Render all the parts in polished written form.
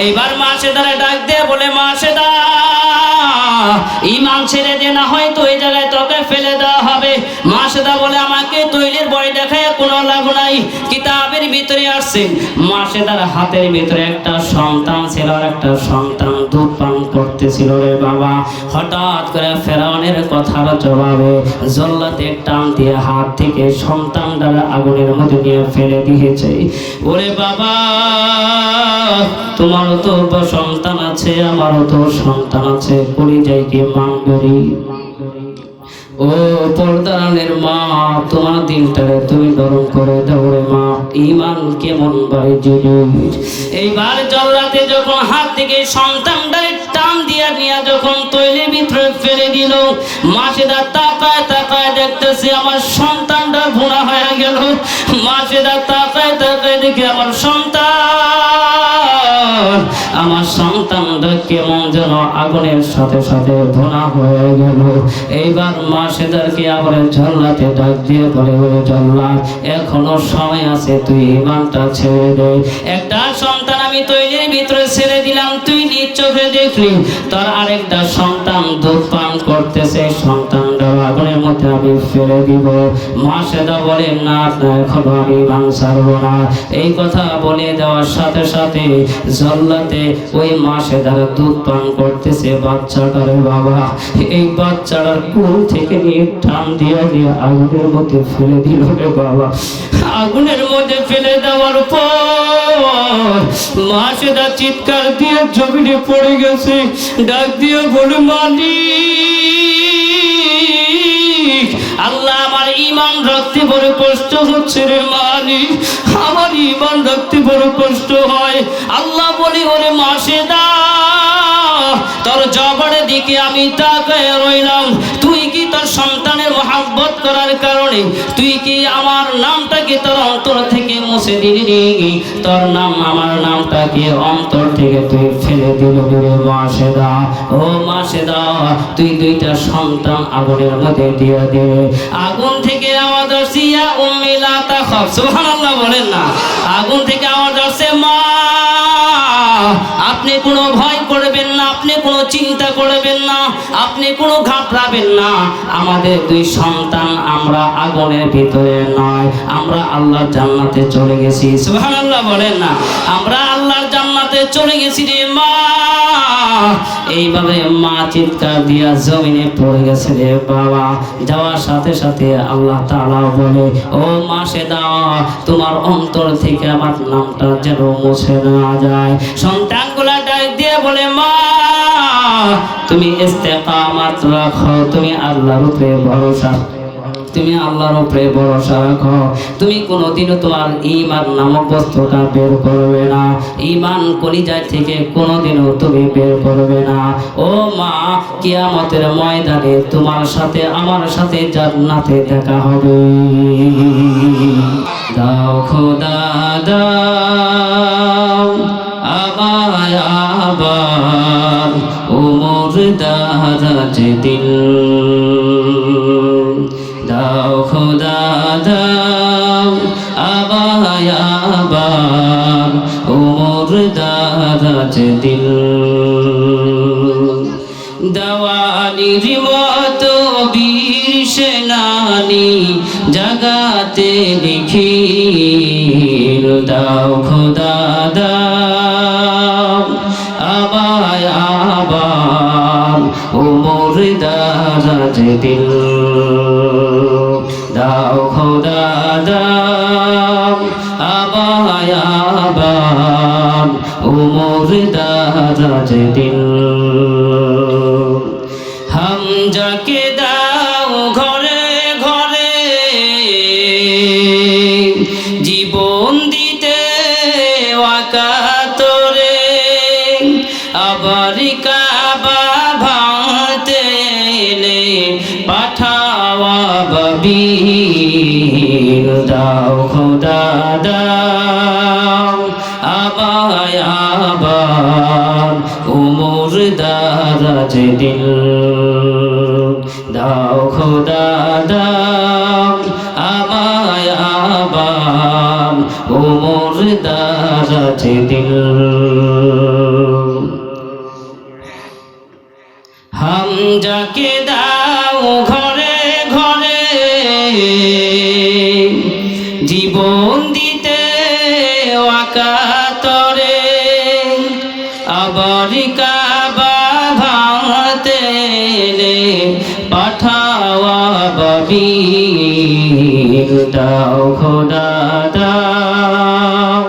এইবার মাসেদারে ডাক দিয়ে বলে, মাসেদা ঈমান ছেড়ে দে, না হয়তো ওই জায়গায় তোকে ফেলে দেওয়া হবে। মাসেদা বলে, আমাকে তৈলের বড়ি দেখায় কোনো লাভ নাই। কিতাবের ভিতরে আসছে মাসেদার হাতের ভিতরে একটা সন্তান ছিল, আর একটা সন্তান দুধ পান করতেছিল রে বাবা। হঠাৎ করে ফেরাউনের কথার জবাবে জল্লাদের টান দিয়ে হাত থেকে সন্তানটার আগুনের মধ্যে নিয়ে ফেলে দিয়েছে। ওরে বাবা, তোমারও তো সন্তান আছে, আমারও তো সন্তান আছে, কলিজায় কি মাঙ্গরি। ও পর্দানের মা, তোমার দিলটারে তুমি নরম করে দাও রে মা। ঈমান কেমন ভাই জিনিস। এইবার জল্লাতে যখন হাত থেকে সন্তানটারে টান দিয়া নিয়ে যখন তৈলের ভিতরে ফেলে দিল, মাসেদা তাকায় তাকায় দেখতেছে আমার সন্তানটা ভুনা হয়ে গেল। মাসেদা তাকায় তাকায় দেখে আমার সন্তানটা কেমন যেন আগুনের সাথে সাথে ভুনা হয়ে গেল। এইবার মাসেদারকে আবার জল্লাতে ডাক দিয়ে বলে, বলে জল্লাদ, এখনো সময় আছে, তুই ঈমানটা ছেড়ে দে। একটা সন্তান আমি তৈরির ভিতরে ছেড়ে দিলাম, তুই নিজ চোখে দেখলি তোর আরেকটা সন্তান দুধ পান করতেছে, সন্তানটা আগুনের মধ্যে আমি ফেলে দিব। মাসেদা বলে, না এখনো আমি ঈমান ছাড়বো না। এই কথা বলে দেওয়ার সাথে সাথে জল্লাতে ওই মাসেদার দুধ পান করতেছে বাচ্চাটার বাবা। এই বাচ্চাটার কোল থেকে নিয়ে টান দিয়ে দিয়ে আগুনের মধ্যে ফেলে দিল রে বাবা। আগুনের মধ্যে ফেলে দেওয়ার পর মাসেদা চিৎকার দিয়ে জমিনে পড়ে গেছে, ডাক দিয়ে বলে, মালিক, আল্লাহ আমার ঈমান রাখতে বড় কষ্ট হচ্ছে রে মালিক, আমার ঈমান রাখতে বড় কষ্ট হয়। আল্লাহ বলি, ওরে মাসেদা, তোর জবানের দিকে আমি তাকায় রইলাম, তুই কি তোর সন্তানের মহব্বত করার কারণে তুই কি আমার নামটাকে তোর অন্তর থেকে মুছে দিলি? তোর নাম আমার নামটাকে অন্তর থেকে তুই ফেলে দিলি রে মাসেদা। ও মাসেদা, তুই দুইটা সন্তান আগুনের মধ্যে দিয়ে দে। আগুন থেকে আওয়াজ আসছে, ইয়া উম্মি লা তাখাফ, সুবহানাল্লাহ বলেন না। আগুন থেকে আওয়াজ আসছে, মা আপনি কোনো ভয় করবেন না, আপনি কোনো চিন্তা করবেন না, আপনি কোনো ঘাবড়াবেন না। আমাদের দুই সন্তান আমরা আগুনের ভিতরে নয়, আমরা আল্লাহর জান্নাতে চলে গেছি। সুবহানাল্লাহ বলেন না। আমরা আল্লাহর জান্নাতে চলে গেছি রে মা। এইভাবে মা চিৎকার দিয়া জমিনে পড়ে গেছে রে বাবা। যাওয়ার সাথে সাথে আল্লাহ তাআলা বলে, ও মাসেদা, তোমার অন্তর থেকে আমার নামটা যেন মুছে না যায়। সন্তানগুলা ডাক দিয়ে বলে, মা তুমি ইস্তেকামাত রাখো, তুমি আল্লাহর উপরে ভরসা, তুমি আল্লাহর উপরে ভরসা রাখো। তুমি কোনোদিনও তোমার ঈমান নামক বস্তুটা বের করবে না, ঈমান কলিজা থেকে কোনোদিনও তুমি বের করবে না। ও মা, কিয়ামতের ময়দানে তোমার সাথে আমার সাথে জান্নাতে দেখা হবে। দাও খোদা দাও আমায় আবার উমর দারাজ দিল, দাও খোদা দাও আমায় আবার উমর দারাজ দিল। দেওয়ানির মতো বীর সেনানি জাগাতে নিখিল, দাও খোদা দাও আমায় আবার উমর দারাজ দিল, দাও খোদা দাও আমায় আবার উমর দারাজ দিল। হামজাকে দাও ঘরে ঘরে জীবন দিতে ওয়াকাতরে, আবার কাবা ভাঙতে এলে পাঠাওয়া বাবিল, দাও খোদা দাও আমায় আবার উমর দারাজ দিল, দাও খোদা দাও আমায় আবার উমর দারাজ দিল। বাড়ি কাবা ভাঙতে এলে পাঠাও আবাবিল দাও খোদা দাও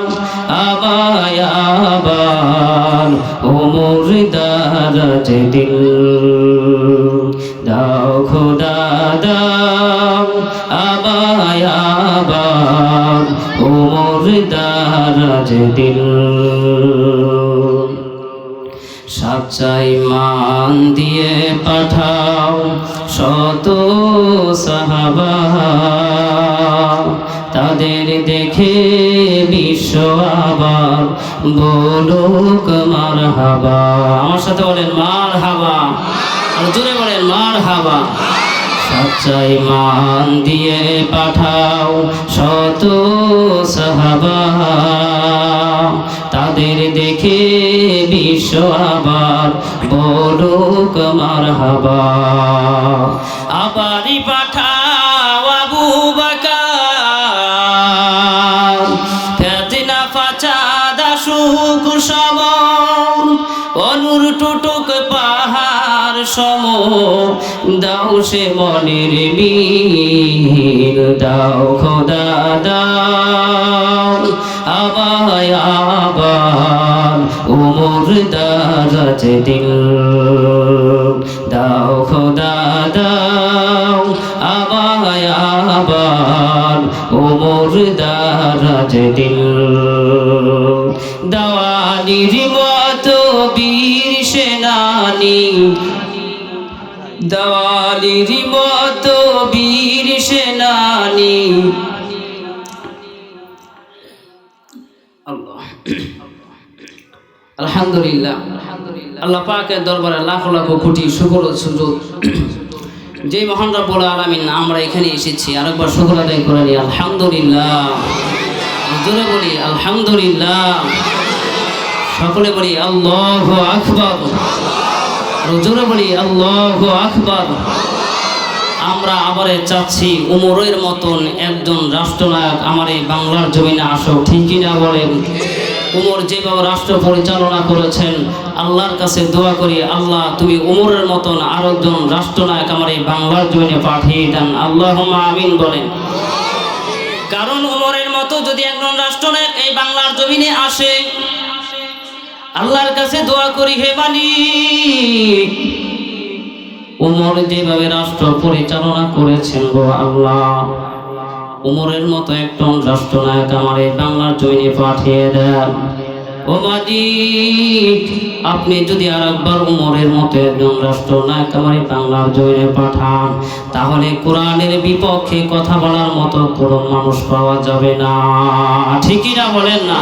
আমায় আবার ওমর দারাজ দিল দাও খোদা দাও আমায় আবার ওমর দারাজ দিল সচ্চাই মান দিয়ে পাঠাও শত সাহাবা তাদের দেখে বিশ্ব আবার বলুক মারহাবা। আমার সাথে বলেন মারহাবা, আর জোরে বলেন মারহাবা। সচ্চাই মান দিয়ে পাঠাও শত সাহাবা তাদের দেখে বিশ্ব আবার বলুক মারহাবা। আবারই পাঠাও আবু বকর ফেতনা ফাসাদ সুখ সম অনুর টুটুক পাহাড় সম দাও সে মনের মিল দাও খোদা দাও আমায় আবার ওমর দারাজ দিল দাও খোদা দাও আমায় আবার ওমর দারাজ দিল দেওয়ালির মতো বীর সেনানি দেওয়ালির মতো বীর সেনানি আলহামদুলিল্লাহ আল্লাহ পাকের দরবারে লাখ লাখ কোটি শুকর ও সুজুদ যে মহান রব্বুল আলামিন আমরা এখানে এসেছি আরেকবার শুকর আদায় করে নিই আলহামদুলিল্লাহ। জোরে বলি আলহামদুলিল্লাহ, সকলে বলি আল্লাহু আকবার, জোরে বলি আল্লাহু আকবার। আমরা আবার চাচ্ছি উমরের মতন একজন রাষ্ট্রনায়ক আমার এই বাংলার জমিনে আসো, ঠিক কিনা বলেন? উমর যেভাবে রাষ্ট্র পরিচালনা করেছেন আল্লাহর কাছে দোয়া করি আল্লাহ তুমি উমরের মতন আরো একজন রাষ্ট্রনায়ক আমার এই বাংলার জমিনে পাঠিয়ে দেন, আল্লাহুম্মা আমিন বলেন। কারণ উমরের মতো যদি একজন রাষ্ট্রনায়ক এই বাংলার জমিনে আসে আল্লাহর কাছে দোয়া করি হে মালিক উমর যেভাবে রাষ্ট্র পরিচালনা করেছেন গো আল্লাহ উমরের মতো একজন রাষ্ট্রনায়ক আমার এই বাংলার জমিনে পাঠিয়ে দেন। ও মালিক আপনি যদি আরেকবার উমরের মতো একজন রাষ্ট্রনায়ক আমার এই বাংলার জমিনে পাঠান তাহলে কোরআনের বিপক্ষে কথা বলার মতো কোনো মানুষ পাওয়া যাবে না, ঠিকই না বলেন না?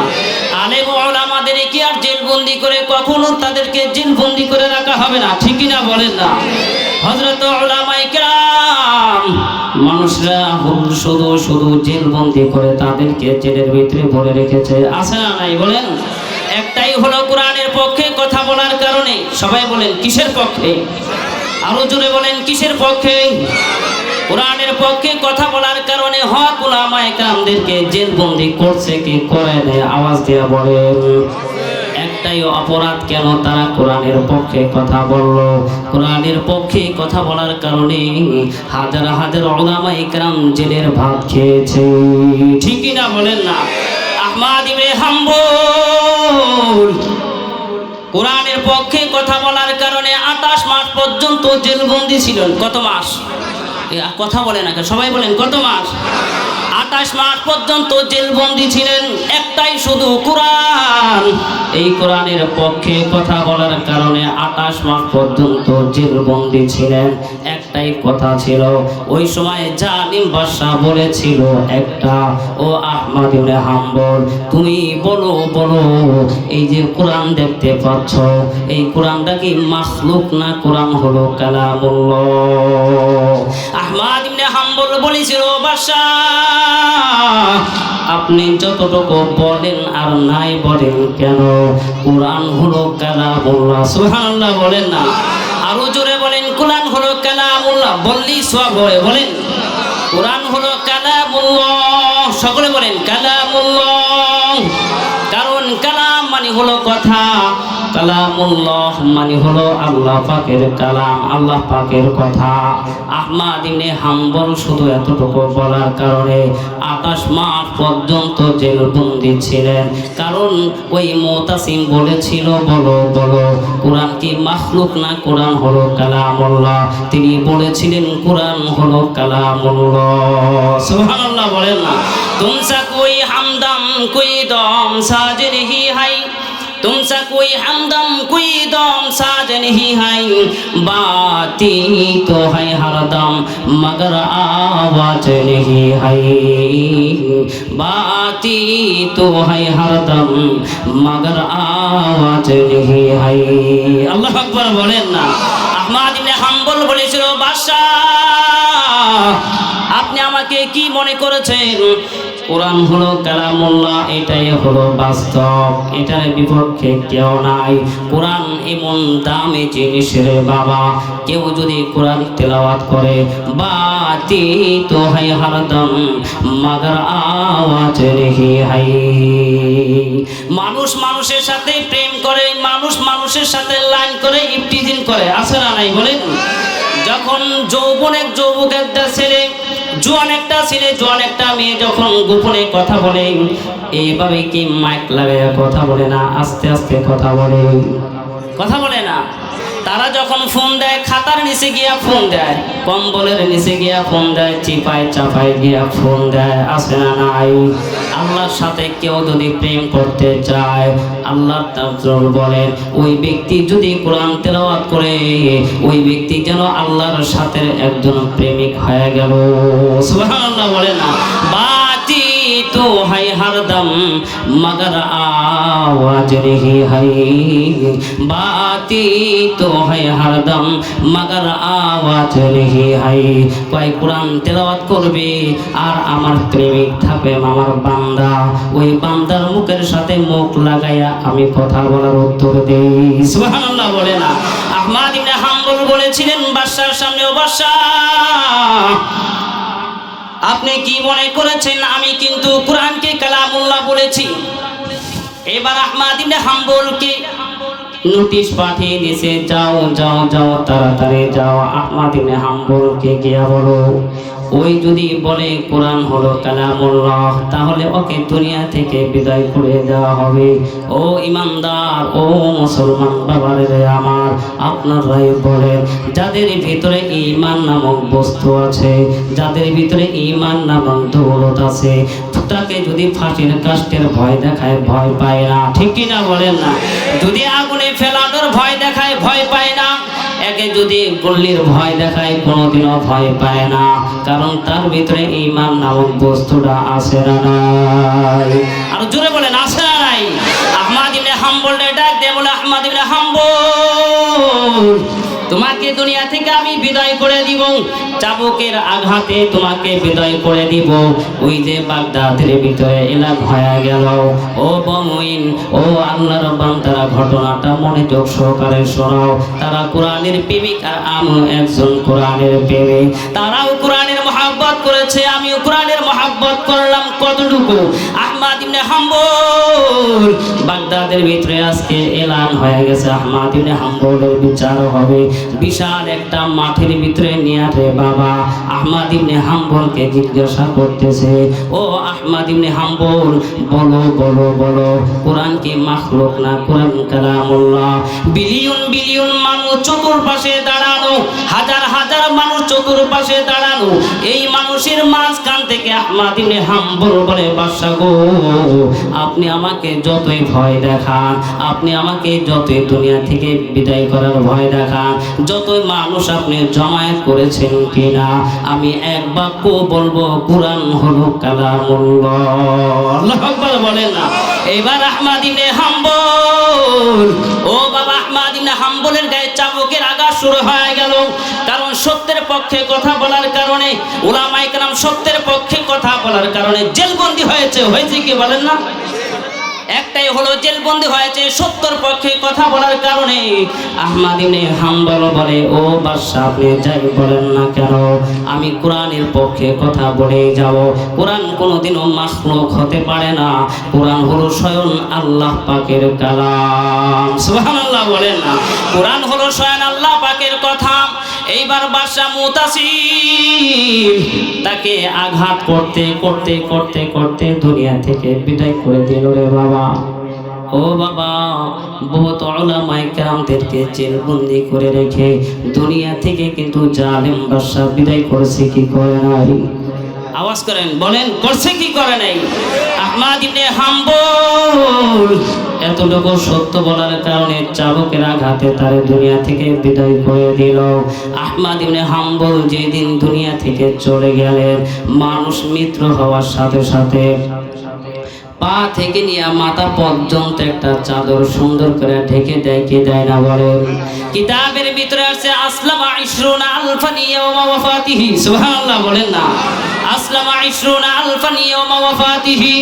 আলেম ওলামাদের কি আর জেলবন্দি করে কখনো তাদেরকে জেলবন্দি করে রাখা হবে না, ঠিকই না বলেন না? হযরত উলামায়ে কেরাম মানুষরা শুধু শুধু জেলবন্দি করে তাদেরকে জেলের ভিতরে ভরে রেখেছে, আছে না নাই বলেন? একটাই হলো কোরআনের পক্ষে কথা বলার কারণে। সবাই বলেন কিসের পক্ষে? আরো জোরে বলেন কিসের পক্ষে? কোরআনের পক্ষে কথা বলার কারণে হক উলামায়ে কেরামদেরকে জেলবন্দি করছে কি করে নেই? আওয়াজ দিয়ে বলেন। একটাই অপরাধ, কেন তারা কোরআনের পক্ষে কথা বলল? কোরআনের পক্ষে কথা বলার কারণে হাজার হাজার উলামায়ে কেরাম জেলের ভাত খেয়েছে, ঠিকই না বলেন না? আহমদ ইবনে হাম্বল কোরআনের পক্ষে কথা বলার কারণে 28 মাস পর্যন্ত জেলবন্দি ছিলেন। কত মাস? কথা বলে না, সবাই বলেন কত মাস? 28 মাস পর্যন্ত জেলবন্দি ছিলেন। একটাই শুধু কোরআন, এই কোরআনের পক্ষে কথা বলার কারণে 28 মাস পর্যন্ত জেলবন্দি ছিলেন। একটাই কথা ছিল, ওই সময় জালিম বাদশা বলেছিল একটা, ও আহমদ ইবনে হাম্বল তুমি বলো বলো এই যে কোরআন দেখতে পাচ্ছ এই কোরআনটা কি মাখলুক না কোরআন হলো কালামুল্লাহ? আহমদ ইবনে হাম্বল বলেছিল বাদশা আপনি যতটুকু বলেন আর নাই বলেন কেন কোরআন হলো কালামুল্লাহ। সুবহানাল্লাহ বলেন না? আরো জোরে বলেন কোরআন হলো কালামুল্লাহ, বললেই সওয়াব হয়। বলেন কোরআন হলো কালামুল্লাহ, সকলে বলেন কালামুল্লাহ। কারণ কালাম মানে হলো কথা, কালামুল্লাহ মানে হলো আল্লাহ পাকের কালাম, আল্লাহ পাকের কথা। আহমদ ইবনে হাম্বল শুধু এতটুকু বলার কারণে 28 মাস পর্যন্ত জেলবন্দি ছিলেন। কারণ ওই মুতাসিম বলেছিল, বলো বলো কোরআন কি মাখলুক না কোরআন হলো কালামুল্লাহ? তিনি বলেছিলেন কোরআন হলো কালামুল্লাহ। সুবহানাল্লাহ বলেন না। তুমসা কোই হামদম কোই দম সাজ नहीं है, तुमसा कोई हमदम कोई दम साज नहीं है, बाती तो है हरदम मगर आवाज नहीं है, बाती तो है हरदम मगर आवाज नहीं है। अल्लाह अकबर बोलें ना। আহমদ ইবনে হাম্বল বলেছিল, বাদশাহ আপনি আমাকে কি মনে করেছেন? কোরআন হলো কালামুল্লাহ, এটাই হলো বাস্তব, এটার বিপক্ষে কেউ নাই। কোরআন এমন দামি জিনিস রে বাবা, কেউ যদি কোরআন তেলাওয়াত করে বাতি তো হাই হরদম মগর আওয়াজ রহি হাই। মানুষ মানুষের সাথে প্রেম করে, মানুষ মানুষের সাথে লাইন করে, ইফতিজিন করে, আছে না নাই বলেন? যখন যৌবন এক যৌবক একটা ছেলে, জোয়ান একটা ছেলে, জোয়ান একটা মেয়ে যখন গোপনে কথা বলে, এইভাবে কি মাইক লাগায় কথা বলে না, আস্তে আস্তে কথা বলে, কথা বলে না। তারা যখন ফোন দেয়, খাতার নিচে গিয়া ফোন দেয়, কম্বলের নিচে গিয়া ফোন দেয়, চিপায় চাপায় গিয়া ফোন দেয়, আছে না নাই? আল্লাহর সাথে কেউ যদি প্রেম করতে চায়, আল্লাহ তাআলা বলেন ওই ব্যক্তি যদি কোরআন তেলাওয়াত করে, ওই ব্যক্তি যেন আল্লাহর সাথে একজন প্রেমিক হয়ে গেল। সুবহানাল্লাহ বলে না। বাতি তো है हरदम मगर आवाज नहीं है, बाती तो है हरदम मगर आवाज नहीं है। কয় কোরআন তেলাওয়াত করবে আর আমার প্রেমিক থাকবে আমার বান্দা, ওই বান্দার মুখের সাথে মুখ লাগাইয়া আমি কথা বলার উত্তর দেই। সুবহানাল্লাহ বলে না। আহমদ ইবনে হাম্বল বলেছিলেন বাদশার সামনে, ও বাদশাহ আপনি কি মনে করেছেন আমি কিন্তু কোরআনকে কালামুল্লাহ বলেছি? এবার আহমদ ইবনে হাম্বলকে নোটিশ পাঠিয়ে দিয়েছে, যাও যাও যাও তাড়াতাড়ি যাও, আহমদ ইবনে হাম্বলকে গিয়া বলো ওই যদি বলে কোরআন হলো কালামুল্লাহ তাহলে ওকে দুনিয়া থেকে বিদায় করে দেওয়া হবে। ও ইমানদার, ও মুসলমান বাবারে আমার, আপনারাই বলেন যাদের ভিতরে ঈমান নামক বস্তু আছে, যাদের ভিতরে ঈমান নামক দৌলত আছে, তাকে যদি ফাঁসির কাষ্টের ভয় দেখায় ভয় পায় না, ঠিক কিনা বলেন না? যদি আগুনে ফেলানোর ভয় দেখায় ভয় পায় না, একে যদি গল্লির ভয় দেখায় কোনোদিনও ভয় পায় না, কারণ তার ভিতরে ঈমান নামক বস্তুটা আছে না নাই? আর জোরে বলেন আছে না নাই? আহমদ ইবনে হাম্বল ডাক দিয়ে বলে, আহমদ ইবনে হাম্বল তোমাকে দুনিয়া থেকে আমি বিদায় করে দিব, চাবুকের আঘাতে তোমাকে বিদায় করে দিব। ওই যে বাগদাদের ভিতরে এলাক হয়ে গেল, ও বমুইন, ও আল্লাহর বান্দারা ঘটনাটা মনোযোগ সহকারে শোনাও। তারা কোরআনের প্রেমিক আর আমিও একজন কোরআনের প্রেমিক, তারাও কোরআনের মহব্বত করেছে, আমিও কোরআনের মহব্বত করলাম। কতটুকু? আহমদ ইবনে হাম্বল বাগদাদের ভিতরে আজকে এলান হয়ে গেছে, আহমদ ইবনে হাম্বলের বিচার হবে। বিশাল একটা মাঠের ভিতরে নিয়ে রে বাবা আহমদ ইবনে হাম্বলকে জিজ্ঞাসা করতেছে, ও আহমদ ইবনে হাম্বল বলো বলো বলো কোরআন কি মাখলুক না কোরআন কালামুল্লাহ? বিলিয়ন বিলিয়ন মানুষ চতুর্পাশে দাঁড়ানো, হাজার হাজার মানুষ চতুর্পাশে দাঁড়ানো, এই মানুষের মাঝখান থেকে আহমদ ইবনে হাম্বল বলে, বাদশা গো আপনি আমাকে যতই ভয় দেখান, আপনি আমাকে যতই দুনিয়া থেকে বিদায় করার ভয় দেখান, যতই মানুষ আপনি জমায়েত করেছেন কিনা, আমি এক বাক্য বলবো কোরআন হলো কালামুল্লাহ। আল্লাহু আকবার বলেন না। এবার আহমদ ইবনে হাম্বল, ও বাবা আহমদ ইবনে হাম্বলের গায়ে চাবুকের আঘাত শুরু হয়ে গেল। কারণ সত্যের পক্ষে কথা বলার কারণে, উলামায়ে কেরাম সত্যের পক্ষে কথা বলার কারণে জেলবন্দি হয়েছে। হয়েছে কি বলেন না? একটা একটাই হলো জেলবন্দি হয়েছে সত্যর পক্ষে কথা বলার কারণে। আহমদ ইবনে হাম্বল বলে, ও বাদশা আপনি যাই বলেন না কেন, আমি কোরআনের পক্ষে কথা বলে যাব। কোরআন কোনোদিনও মাখলুক হতে পারে না, কোরআন হলো স্বয়ং আল্লাহ পাকের কালাম। সুবহানাল্লাহ বলেন না, কোরআন হলো স্বয়ং আল্লাহ পাকের কথা। এইবার বাদশা মুতাসিম তাকে আঘাত করতে করতে করতে করতে দুনিয়া থেকে বিদায় করে দিল রে বাবা। ও বাবা, বহুত উলামায়ে কেরামদেরকে জেলবন্দি করে রেখে দুনিয়া থেকে কিন্তু জালেম বাদশা বিদায় করেছে কি করে নাই? আওয়াজ করেন, বলেন করছে কি করে নাই? আহমদ ইবনে হাম্বল এতটুকু সত্য বলার কারণে চাবুকের আঘাতে তার দুনিয়া থেকে বিদায় করে দিল। আহমদ ইবনে হাম্বল যেদিন দুনিয়া থেকে চলে গেলেন, মানুষ মিত্র হওয়ার সাথে সাথে পা থেকে নিয়ে মাথা পর্যন্ত একটা চাদর সুন্দর করে ঢেকে দেয়, কি দেয় না বলেন? কিতাবের ভিতরে আছে আসলামা 20 আলফান ইয়াওমা ওয়াফাতিহি। সুবহানাল্লাহ বলেন না, আসলামা 20 আলফান ইয়াওমা ওয়াফাতিহি।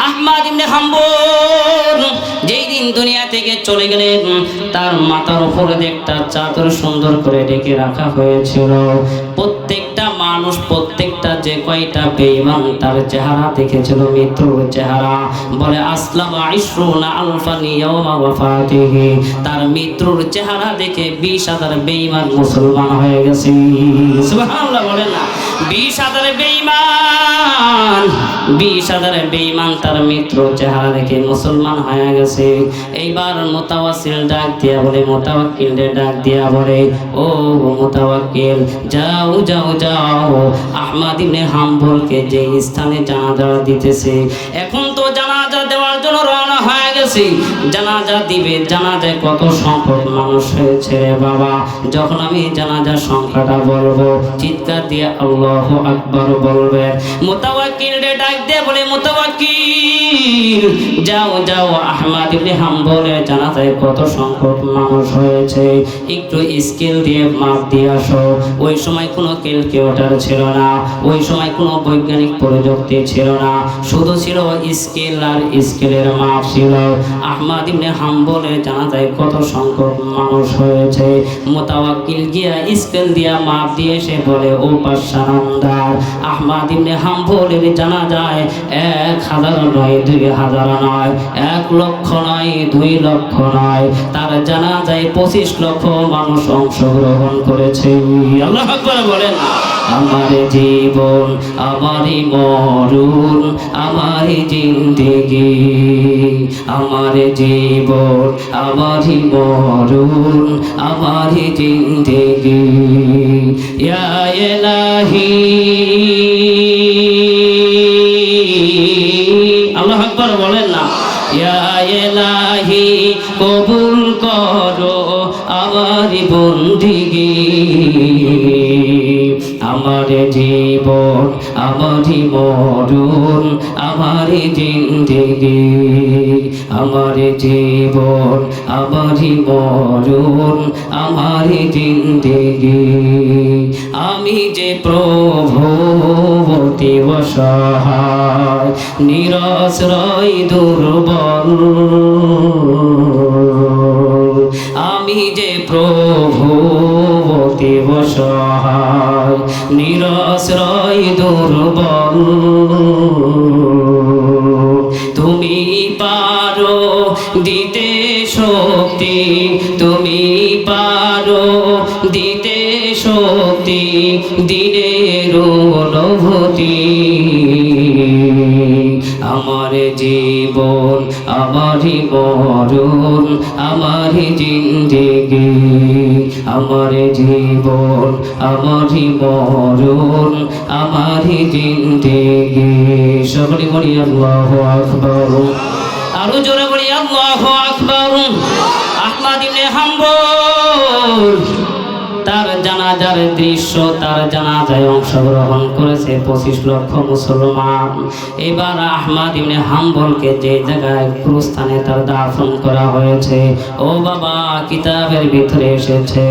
আহমদ ইবনে হাম্বল যেই দিন দুনিয়া থেকে চলে গেলেন, তার মাথার উপরে একটা চাদর সুন্দর করে ঢেকে রাখা হয়েছিল। প্রত্যেকটা মানুষ, প্রত্যেকটা যে কয়টা বেঈমান তার চেহারা দেখেছিল মৃত্যুর চেহারা। বলে আসলামা 20 আলফান ইয়াওমা ওয়াফাতিহি, তার মৃত্যুর চেহারা দেখে 20,000 বেঈমান মুসলমান হয়ে গেছে। সুবহানাল্লাহ বলেন না, 20,000 বেঈমান, 20,000 বেঈমান তার মৃত্যুর চেহারা দেখে মুসলমান হয়ে গেছে। এইবার মুতাওয়াক্কিল ডাক দিয়া বলে, মুতাওয়াক্কিল ডাক দিয়া বলে, ও মুতাওয়াক্কিল যাও যাও যাও, আহমদ ইবনে হাম্বলকে যে স্থানে জানাজা দিতেছে, এখন তো জানাজা দেওয়ার জন্য রওনা হয়ে গেছে, জানাজা দিবে। জানাজায় কত সংখ্যক মানুষ হয়েছে রে বাবা, যখন আমি জানাজার সংখ্যাটা বলবো চিৎকার দিয়ে আল্লাহু আকবার বলবে। মুতাওয়াক্কিল ডাক দিয়ে বলে, মুতাওয়াক্কিল যাও যাও, আহমদ ইবনে হাম্বলের জানাজায় কত সংখ্যক মানুষ হয়েছে একটু স্কেল দিয়ে মাপ দিয়ে আসো। ওই সময় কোনো ক্যালকুলেটর ছিল না, ওই সময় কোনো বৈজ্ঞানিক প্রযুক্তি ছিল না, শুধু ছিল স্কেল আর স্কেলের মাপ ছিল। আহমদ ইবনে হাম্বলের জানাজায় কত সংখ্যক মানুষ হয়েছে, মুতাওয়াক্কিল গিয়া স্কেল দিয়া মাপ দিয়ে সে বলে, ও বাদশা নামদার, আহমদ ইবনে হাম্বলের জানাজায় 1,000 নয়, 2,000 নয়, 1 লক্ষ নয়, 2 লক্ষ নয়, তার জানাজায় 25 লক্ষ মানুষ অংশগ্রহণ করেছে। আল্লাহু আকবার বলেন। আমার জীবন আমারই মরণ, আমার জিন্দেগি, আমার জীবন আমারই মরণ, আমার জিন্দেগি। ইয়া ইলাহি, আল্লাহু আকবার বলেন না, ইয়া ইলাহি কবুল করো আমার বন্দেগি, আমার জীবন আমারই মরণ, আমার জিন্দেগি, আমার জীবন আমারই মরণ, আমার জিন্দেগি। আমি যে প্রভু অতি অসহায়, নিরাশ্রয় দুর্বল, আমি যে প্রভু অতি অসহায়, নিরাশ্রয় দুর্বল, তুমি পারো দিতে শক্তি, তুমি পারো দিতে শক্তি, দিনের অনুভূতি। আমার জীবন আমারই মরণ, আমার জিন্দেগি, আমার জীবন আমারই মরণ, আমার জিন্দেগি। সকলে বলি আল্লাহু আকবার, আরো জোরে বলি আল্লাহু আকবার। আহমদ ইবনে হাম্বল তার জানাজার দৃশ্য, তার জানাজায় অংশগ্রহণ করেছে 25 লক্ষ মুসলমান। এবার আহমদ ইবনে হাম্বলকে যে জায়গায় গুরুস্থানে তার দাফন করা হয়েছে, ও বাবা কিতাবের ভিতরে এসেছে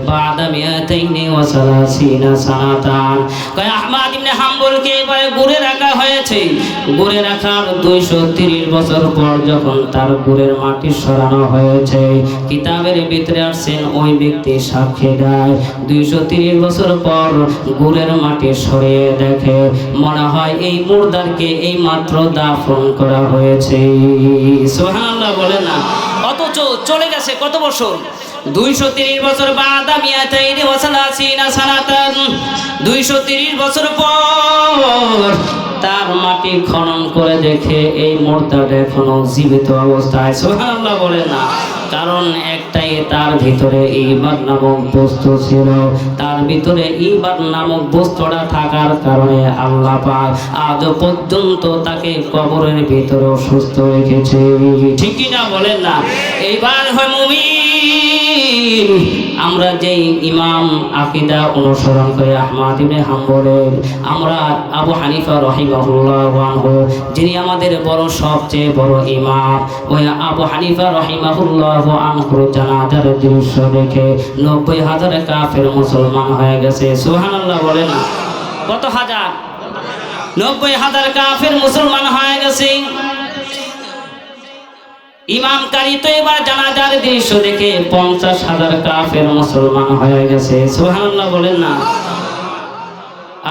বাদা মিয়াতাইনি ওয়া সালাসিনা সানাতান, কয় আহমদ ইবনে হাম্বলকে এবারে গুড়ে রাখা হয়েছে। গুড়ে রাখার 230 বছর পর যখন তার গুড়ের মাটি সরানো হয়েছে, কিতাবের ভিতরে আসছেন ওই ব্যক্তি সাক্ষী দেয় 230 বছর পর গুড়ের মাটি সরিয়ে দেখে মনে হয় এই মুর্দারকে এই মাত্র দাফন করা হয়েছে। সুবহানাল্লাহ বলে না। অথচ চলে গেছে কত বছর? 230 বছর বাদ মিয়াতাইনি ওয়া সালাসিনা সানাতান, 230 বছর পর তার মাটি খনন করে দেখে এই মুর্দাটা এখনো জীবিত অবস্থায়। সুবহানাল্লাহ বলে না। কারণ একটাই, তার ভিতরে ঈমান নামক বস্তু ছিল। তার ভিতরে ঈমান নামক বস্তুটা থাকার কারণে আল্লাহ পাক আজ পর্যন্ত তাকে কবরের ভিতরে সুস্থ রেখেছে। ঠিক কি না বলেন না? এইবার হয় মুমিন, আমরা যেই ইমাম আকীদা অনুসরণ করে আহমদ ইবনে হাম্বলের, আমরা আবু হানিফা রাহিমাহুল্লাহু আনহু, যিনি আমাদের বড় সবচেয়ে বড় ইমাম, ওই আবু হানিফা রাহিমাহুল্লাহু আনহুর জানাজার দৃশ্য দেখে 90,000 কাফের মুসলমান হয়ে গেছে। সুবহানাল্লাহ বলে না। কত হাজার? 90,000 কাফের মুসলমান হয়ে গেছে। ইমাম কারি তো এবার জানাজার দৃশ্য দেখে 50,000 কাফের মুসলমান হয়ে গেছে। সুবহানাল্লাহ বলেন না।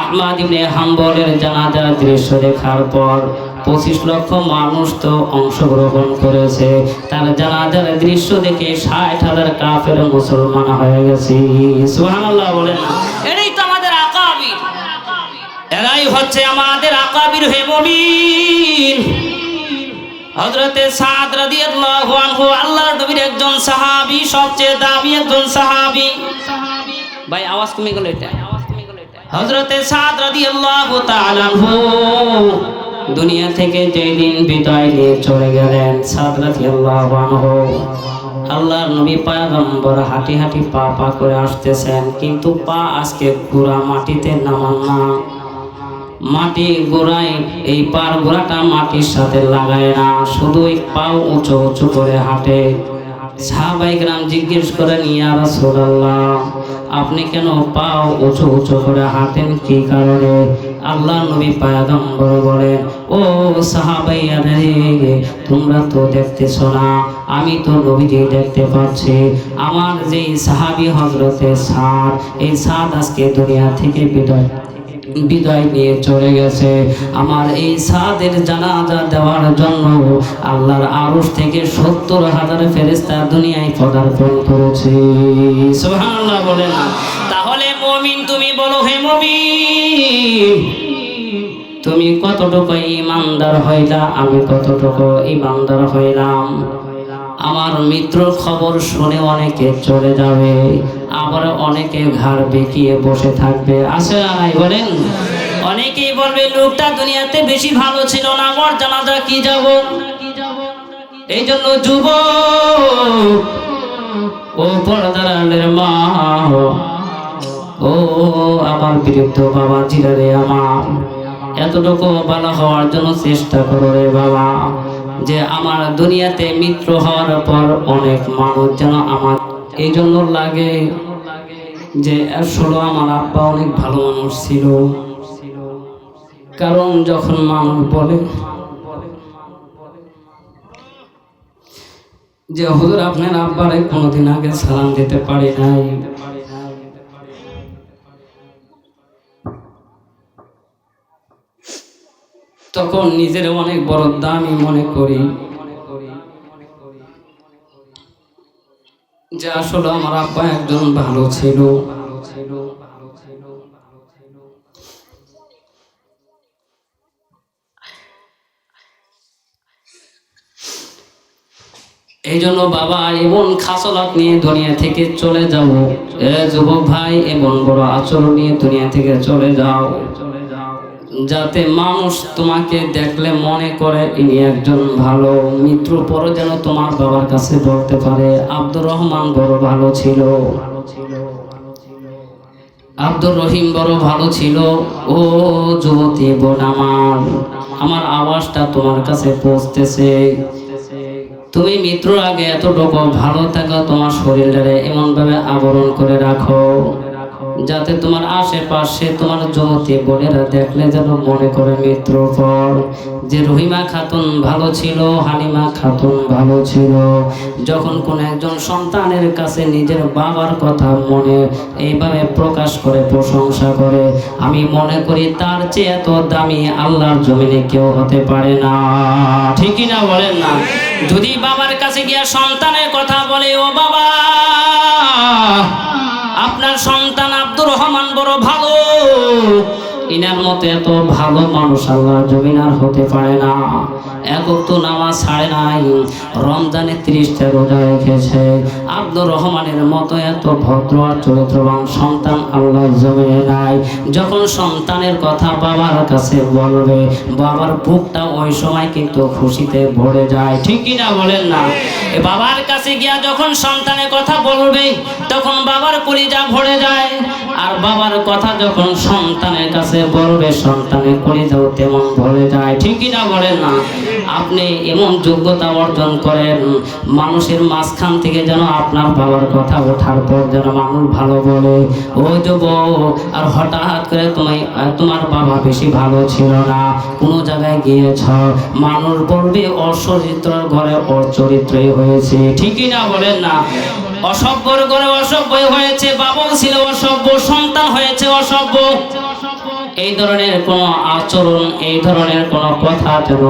আহমদ ইবনে হাম্বলের জানাজার দৃশ্য দেখার পর 25 লক্ষ মানুষ তো অংশগ্রহণ করেছে। তার জানাজার দৃশ্য দেখে 60,000 কাফের মুসলমান হয়ে গেছে। সুবহানাল্লাহ বলেন না। এটাই তো আমাদের আকাবির, এরাই হচ্ছে আমাদের আকাবির। হে মুমিন, হযরতে সাদ রাদিয়াল্লাহু আনহু আল্লাহর নবীর একজন সাহাবী, সবচেয়ে দামি একজন সাহাবী। ভাই আওয়াজ কমে গেল এটা। হযরতে সাদ রাদিয়াল্লাহু তাআলা আনহু দুনিয়া থেকে যেই দিন বিদায় নিয়ে চলে গেলেন, সাদ রাদিয়াল্লাহু আনহু আল্লাহর নবী পয়গম্বর হাঁটি হাঁটি পা পা করে আসতেছেন, কিন্তু পা আজকে গোড়া মাটিতে নামান না। মাটি গোড়ায় এই পার গোড়াটা মাটির সাথে লাগায় না, শুধু এই পাও উঁচু উঁচু করে হাঁটে। সাহাবায়ে কেরাম জিজ্ঞেস করেন, ইয়া রাসূলুল্লাহ, আপনি কেন পাও উঁচু উঁচু করে হাঁটেন, কি কারণে? আল্লাহ নবী পয়গম্বর বলেন, ও সাহাবাইয়ারা, তোমরা তো দেখতেছো না, আমি তো নবীজি দেখতে পাচ্ছি। আমার যেই সাহাবী হযরতে সাদ, এই সাদ আজকে দুনিয়া থেকে বিদায় নিয়ে চলে গেছে। আমার এই সাদের জানাজা দেওয়ার জন্য আল্লাহর আরশ থেকে 70,000 ফেরেশতা দুনিয়ায় পদার্পণ করেছে। সুবহানাল্লাহ বলে না। তাহলে মুমিন তুমি বলো, হে মুমিন, তুমি কতটুকু ঈমানদার হইলা, আমি কতটুকু ঈমানদার হইলাম? আমার মৃত্যুর খবর শুনে অনেকে চলে যাবে, আবার অনেকে ঘাড় বেঁকিয়ে বসে থাকবে। আছে না নাই বলেন? অনেকেই বলবে লোকটা দুনিয়াতে বেশি ভালো ছিল না, আমার জানাজা কি যাব। এই জন্য যুবক, ও পর্দার আড়ালের মা, ও আমার বৃদ্ধ বাবা জিরারে, আমার এতটুকু ভালো হওয়ার জন্য চেষ্টা করো রে বাবা, যে আমার দুনিয়াতে মৃত্যু হওয়ার পর অনেক মানুষ যেন আমার এই জন্য লাগে যে আসলে আমার আব্বা অনেক ভালো মানুষ ছিল। কারণ যখন মানুষ বলে যে হুজুর আপনার আব্বারে কোনোদিন আগে সালাম দিতে পারি নাই, তখন নিজের অনেক বড় দামি মনে করি, যে আসলে আমার আব্বা একজন ভালো ছিল। এই জন্য বাবা এমন খাসলাত নিয়ে দুনিয়া থেকে চলে যাও, যুবক ভাই এমন বড় আচরণ নিয়ে দুনিয়া থেকে চলে যাও, যাতে মানুষ তোমাকে দেখলে মনে করে ইনি একজন ভালো। মৃত্যুর পরে যেন তোমার বাবার কাছে বলতে পারে আব্দুর রহমান বড় ভালো ছিল, আব্দুর রহিম বড় ভালো ছিল। ও যুবতী বোন আমার আওয়াজটা তোমার কাছে পৌঁছতেছে। তুমি মৃত্যুর আগে এতটুকু ভালো থাকো, তোমার শরীরটারে এমন ভাবে আবরণ করে রাখো যাতে তোমার আশেপাশে তোমার যুবতী বোনেরা দেখলে যেন মনে করে মৃত্যুর পর যে রহিমা খাতুন ভালো ছিল, হালিমা খাতুন ভালো ছিল। যখন কোন একজন সন্তানের কাছে নিজের বাবার কথা মনে এইভাবে প্রকাশ করে প্রশংসা করে, আমি মনে করি তার চেয়ে এত দামি আল্লাহর জমিনে কেউ হতে পারে না। ঠিকই না বলেন না? যদি বাবার কাছে গিয়া সন্তানের কথা বলে, ও বাবা, আপনার সন্তান আব্দুর রহমান বড় ভালো, ইনার মতো এত ভালো মানুষ আল্লাহর জমিন আর হতে পারে না। এক ওয়াক্ত নামাজ ছাড়ে নাই, রমজানে 30টা রোজা রেখেছে। আব্দুর রহমানের মতো এত ভদ্র আর চরিত্রবান সন্তান আল্লাহর জমিনে নাই। যখন সন্তানের কথা বাবার কাছে বলবে, বাবার বুকটা ওই সময় কিন্তু খুশিতে ভরে যায়। ঠিক কিনা বলেন না? বাবার কাছে গিয়া যখন সন্তানের কথা বলবে, তখন বাবার কলিজা ভরে যায়। আর বাবার কথা যখন সন্তানের কাছে বলবে, সন্তানের কলিজাও তেমন ভরে যায়। ঠিক কিনা বলেন না? আপনি এমন যোগ্যতা অর্জন করেন, মানুষের মাঝখান থেকে যেন আপনার বাবার কথা ওঠার পর যেন মানুষ ভালো বলে, ও যুবক, আর হঠাৎ করে তোমার বাবা বেশি ভালো ছিল না, কোনো জায়গায় গিয়েছ, মানুষ বলবে অচরিত্রর ঘরে অচরিত্রই হয়েছে। ঠিকই না বলেন না? অসভ্যর ঘরে অসভ্য হয়েছে, বাবা ছিল অসভ্য, সন্তান হয়েছে অসভ্য। এই ধরনের কোনো আচরণ, এই ধরনের কোনো কথা যেন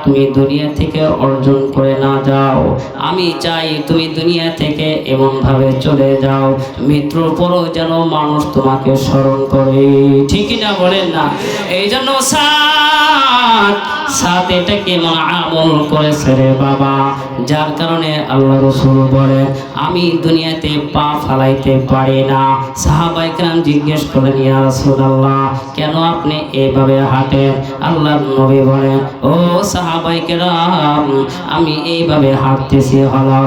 তুমি দুনিয়া থেকে অর্জন করে না যাও। আমি চাই তুমি দুনিয়া থেকে এমন ভাবে চলে যাও, মৃত্যুর পরও যেন মানুষ তোমাকে স্মরণ করে। ঠিকই না বলেন না? এই জন্য সাথে এটা কেমন আমল করেছে রে বাবা, যার কারণে আল্লাহ রাসূল বলে আমি দুনিয়াতে পা ফালাইতে পারি না। সাহাবায়ে কেরাম জিজ্ঞেস করেন, ইয়া রাসূলুল্লাহ, কেন আপনি এইভাবে হাঁটেন? আল্লাহর নবী বলেন, ও সাহাবায়ে কেরাম, আমি এইভাবে হাঁটতেছি হলো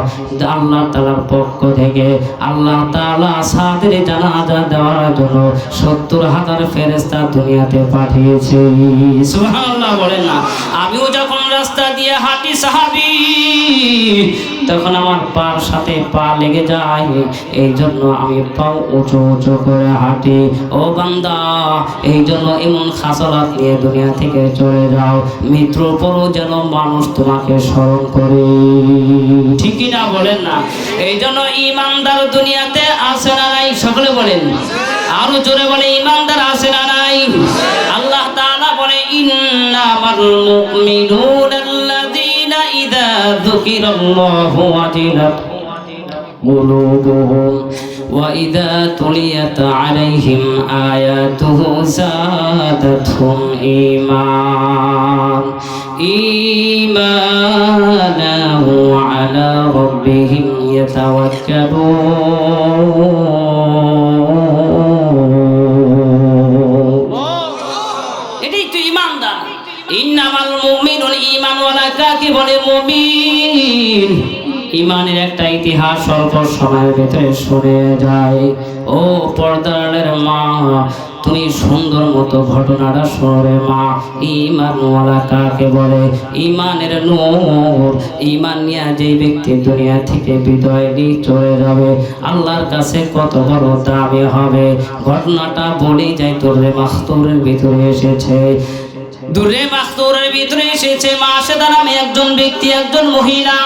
আল্লাহ তাআলার পক্ষ থেকে আল্লাহ তাআলা সাদের জানাজা দেওয়ার জন্য 70,000 ফেরেশতা দুনিয়াতে পাঠিয়েছে। সুবহানাল্লাহ বলেন না? আমিও যখন রাস্তা দিয়ে হাঁটি সাহাবী, তখন আমার পার সাথে পা লেগে যায়, এই জন্য আমি পাও উঁচু উঁচু করে হাঁটি। ও বান্দা, এই জন্য এমন খাসলাত নিয়ে দুনিয়া থেকে চলে যাও, মৃত্যুর পরও যেন মানুষ তোমাকে স্মরণ করে। ঠিকই না বলেন না? এই জন্য ইমানদার দুনিয়াতে আছে না নাই? সকলে বলেন, আরো জোরে বলে, ইমানদার আছে না নাই? আল্লাহ তাআলা বলে, ইন্নামাল মুমিনুনা আল্লাযীনা ইযা যুকিরাল্লাহু ওয়াজিলাত কুলুবুহুম ওয়া ইযা তুলিয়াত আলাইহিম আয়াতুহু যাদাতহুম ঈমানান ওয়া আলা রাব্বিহিম ইয়াতাওয়াক্কালুন। এটাই তো ইমানদার। ইন্নামাল মুমিনুল ঈমানওয়ালা কাকে বলে? মুমিন। ইমানের একটা ইতিহাস স্বল্প সময়ের ভিতরে শুনে যায়। ও পর্দারের মা, তুমি সুন্দর মতো ঘটনাটা শোনে মা। ঈমানওয়ালা কাকে বলে? ঈমানের নূর। ঈমান নিয়ে যে ব্যক্তি দুনিয়া থেকে বিদায় নিয়ে চলে যাবে, আল্লাহর কাছে কত বড় দামি হবে। ঘটনাটা বলি যাই, তোরে মাখতুরের ভিতরে এসেছে, দূরে মাখতুরের ভিতরে এসেছে। মাসেদা নামে একজন ব্যক্তি, একজন মহিলা,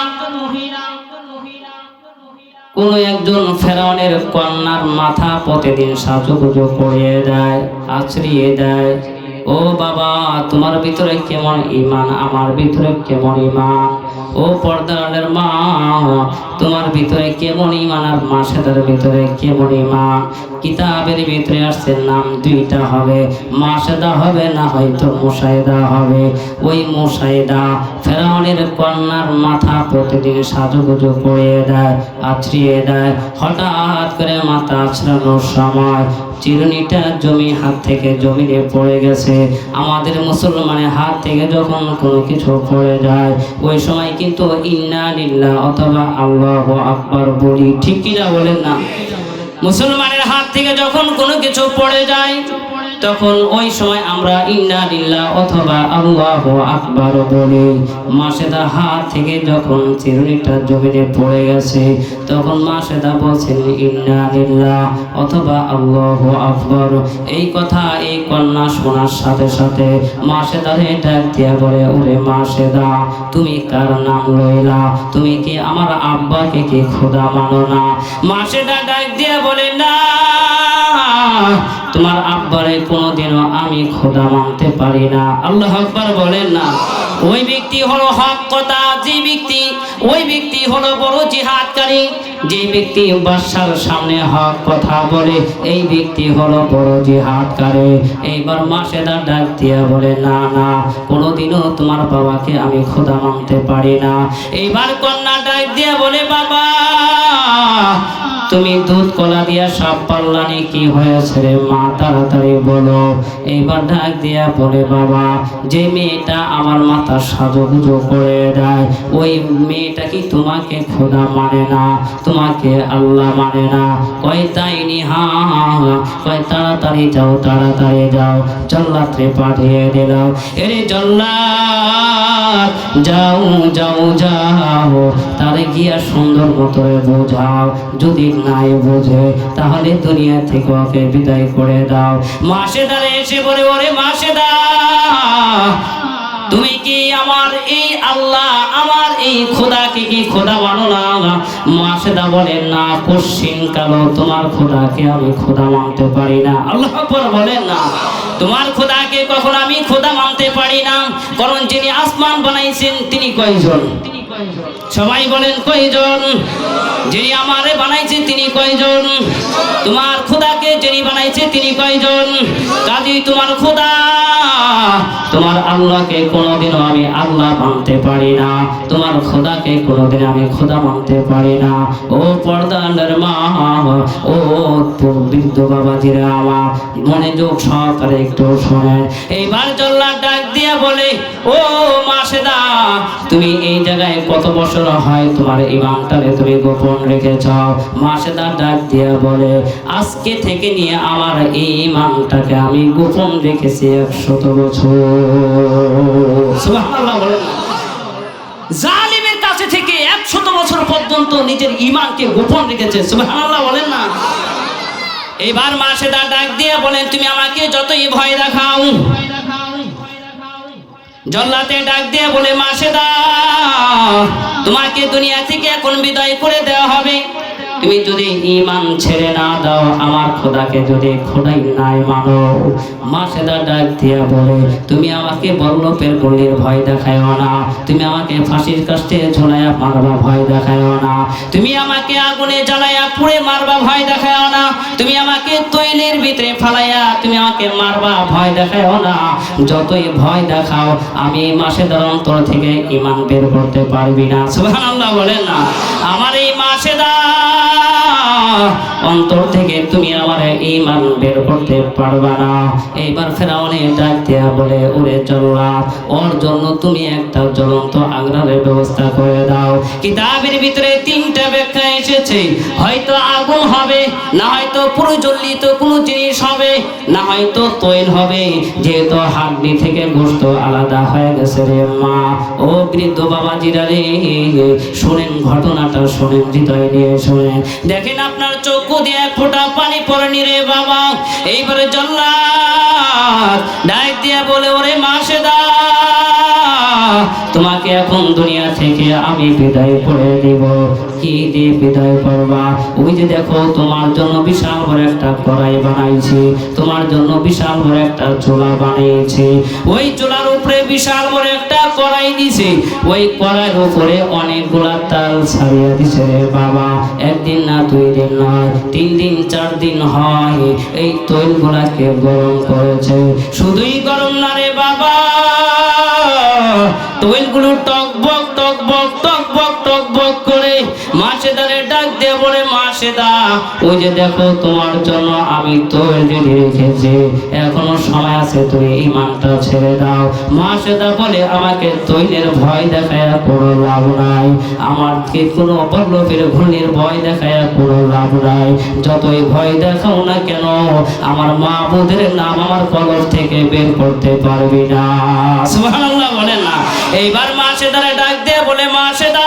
কোন একজন ফেরাউনের কন্যার মাথা প্রতিদিন সাজুগুজু করিয়ে দেয়, আছড়িয়ে দেয়। ও বাবা, তোমার ভিতরে কেমন ঈমান, আমার ভিতরে কেমন ঈমান। ও পর্দারের মা, তোমার ভিতরে কেমন ঈমান আর মাসেদার ভিতরে কেমন ঈমান। কিতাবের ভিতরে আসছে নাম দুইটা হবে, মাসেদা হবে না হয়তো মুসাইদা হবে। ওই মুসাইদা ফেরাউনের কন্যার মাথা প্রতিদিন সাজুগুজু করিয়ে দেয়, আছড়িয়ে দেয়। হঠাৎ করে মাথা আছড়ানোর সময় চিরুনিটা জমি হাত থেকে জমিনে পড়ে গেছে। আমাদের মুসলমানের হাত থেকে যখন কোনো কিছু পড়ে যায়, ওই সময় কিন্তু ইন্না লিল্লাহ অথবা আল্লাহু আকবার বলি। ঠিক কিনা বলেন না? মুসলমানের হাত থেকে যখন কোনো কিছু পড়ে যায়, তখন ওই সময় আমরা ইন্না লিল্লাহ অথবা আল্লাহু আকবার বলি। মাসেদা হাত থেকে যখন চিরুনিটা জমিনে পড়ে গেছে তখন মাসেদা বলছেন ইন্না লিল্লাহ অথবা আল্লাহু আকবার। এই কথা এই কন্যা শোনার সাথে সাথে মাসেদারে ডাক দিয়া বলে, ওরে মাসেদা, তুমি কার নাম লইলা? তুমি কি আমার আব্বাকে কি খোদা মানো না? মাসেদা ডাক দিয়া বলে, না, তোমার আব্বারে কোনোদিনও আমি খোদা মানতে পারি না। আল্লাহু আকবার বলেন না। ওই ব্যক্তি হলো হক কথা, যে ব্যক্তি, ওই ব্যক্তি হলো বড় জিহাদকারী, যে ব্যক্তি বাদশার সামনে হক কথা বলে, এই ব্যক্তি হলো বড় জিহাদকারী। এইবার মাসেদা ডাক দিয়া বলে, না না, কোনোদিনও তোমার বাবাকে আমি খোদা মানতে পারি না। এইবার কন্যা ডাক দিয়া বলে, বাবা, তুমি দুধ কলা দিয়া সব পাল্লানি, কি হয়েছে রে মা, তাড়াতাড়ি বলো। এইবার ডাক দিয়া বলে, বাবা, যে মেয়েটা আমার মাথা সাজুগুজু করে দেয়, ওই মেয়েটা কি তোমাকে খোদা মানে না, তোমাকে আল্লাহ মানে না? কয় তাই নি? হ্যাঁ। কয় তাড়াতাড়ি যাও, তাড়াতাড়ি যাও, জল্লাদরে পাঠিয়ে দিলাম। এরে জল্লাদ, যাও যাও যাও, তারে গিয়া সুন্দর মতো বোঝাও, যদি নাই বোঝে তাহলে দুনিয়া থেকে ওকে বিদায় করে দাও। মাসেদারে এসে বলে, ওরে মাসেদা, তুমি কি আমার এই আল্লাহ, আমার এই খোদাকে কি খোদা মানো না? মাসেদা বলেন, না, পশ্চিম কালো তোমার খোদাকে আমি খোদা মানতে পারি না। আল্লাহু আকবার বলেন না। তোমার খোদাকে কখন আমি খোদা মানতে পারি না, কারণ যিনি আসমান বানাইছেন তিনি কয়জন? সবাই বলেন কয়জন? যিনি আমারে বানাইছে তিনি কয়জন? তোমার খোদাকে যিনি বানাইছে তিনি কয়জন? কাজী তোমার খোদা, তোমার আল্লাহকে কোনোদিনও আমি আল্লাহ মানতে পারি না, তোমার খোদাকে কোনোদিন আমি খোদা মানতে পারি না। ও পর্দার মা, ও বৃদ্ধ বাবাজিরা, আমার মনোযোগ সহকারে একটু শোনেন। এইবার জল্লাদ ডাক দিয়া বলে, ও মাসেদা, তুমি এই জায়গায় কত বছর হয় তোমার ইমানটারে তুমি গোপন রেখেছ? মাসেদা ডাক দিয়া বলে, আজকে থেকে নিয়ে আমার এই ইমানটাকে আমি গোপন রেখেছি 100 বছর। সুবহানাল্লাহ বলেন। জালিমের কাছে থেকে 100 বছর পর্যন্ত নিজের ঈমানকে গোপন রেখেছে। সুবহানাল্লাহ বলেন না। এবার মাসেদা ডাক দিয়ে বলেন, তুমি আমাকে যতই ভয় দেখাও। জল্লাদে ডাক দিয়ে বলে, মাসেদা, তোমাকে দুনিয়া থেকে এখন বিদায় করে দেওয়া হবে। তুমি যদি ঈমান ছেড়ে না দাও, আমার খোদাকে যদি খোদাই নাই মানো। মাসেদা ডাক দিয়া বলে, তুমি আমাকে বল্লভের গলির ভয় দেখায়ও না, তুমি আমাকে ফাঁসির কাস্টে ঝোলাইয়া মারবা ভয় দেখায়ও না, তুমি আমাকে আগুনে জ্বালাইয়া পুড়ে মারবা ভয় দেখায়ও না, তুমি আমাকে তৈলের ভিতরে ফালাইয়া তুমি আমাকে মারবা ভয় দেখায়ও না। যতই ভয় দেখাও, আমি মাসেদার অন্তর থেকে ঈমান বের করতে পারবি না। সুবহানাল্লাহ বলেন না। আমার এই মাসেদা অন্তর থেকে তুমি আমার ঈমান বের করতে পারবা না। এইবার ফেরাউনে ডাক দিয়া বলে, ওরে জল্লাদ, ওর জন্য তুমি একটা জ্বলন্ত আগুনের ব্যবস্থা করে দাও। কিতাবের ভিতরে 3টা ব্যাখ্যা এসেছে, হয়তো আগুন হবে, না হয়তো প্রজ্বলিত কোনো জিনিস হবে, না হয়তো তৈল হবে, যেহেতু হাড্ডি থেকে গোশত আলাদা হয়ে গেছে রে মা। ও বৃদ্ধ বাবাজিরা রে, শোনেন ঘটনাটা, শোনেন, হৃদয় নিয়ে শোনেন। দেখেন আপনার চক্ষু দিয়ে ফোঁটা পানি পড়েনি রে বাবা। এইবারে জল্লাদ ডাক দিয়া বলে, ওরে মাসেদা, তোমাকে এখন দুনিয়া থেকে আমি বিদায় করে দিব। কি দিয়ে বিদায় করবা? ওই যে দেখো, তোমার জন্য বিশাল বড় একটা কড়াই বানাইছি, তোমার জন্য বিশাল বড় একটা চুলা বানিয়েছি, ওই চুলার উপরে বিশাল বড় একটা কড়াই দিছে, ওই কড়াইয়ের উপরে অনেকগুলা তাল ছাড়িয়ে দিছে রে বাবা। একদিন না, 2 দিন নয়, 3 দিন 4 দিন হয় এই তৈলগুলাকে গরম করেছে। শুধুই গরম না রে বাবা, তৈলগুলো টকবক টকবক টকবক টকবক করে মাসেদারে ডাক দিয়ে বলে, মাসেদা, ওই যে দেখো তোমার জন্য আমি তৈরি রেখেছি, এখনো সময় আছে, তুমি ঈমানটা ছেড়ে দাও। মাসেদা বলে আমাকে তৈলের ভয় দেখায় কোনো লাভ নাই, আমাকে কোনো অপরলোকের ঘূর্ণির ভয় দেখায় কোনো লাভ নাই। যতই ভয় দেখাও না কেন, আমার মাবুদের নাম আমার কলব থেকে বের করতে পারবি না। সুবহানাল্লাহ বলেন না। এইবার মাসেদারে ডাক দিয়ে বলে, মাসেদা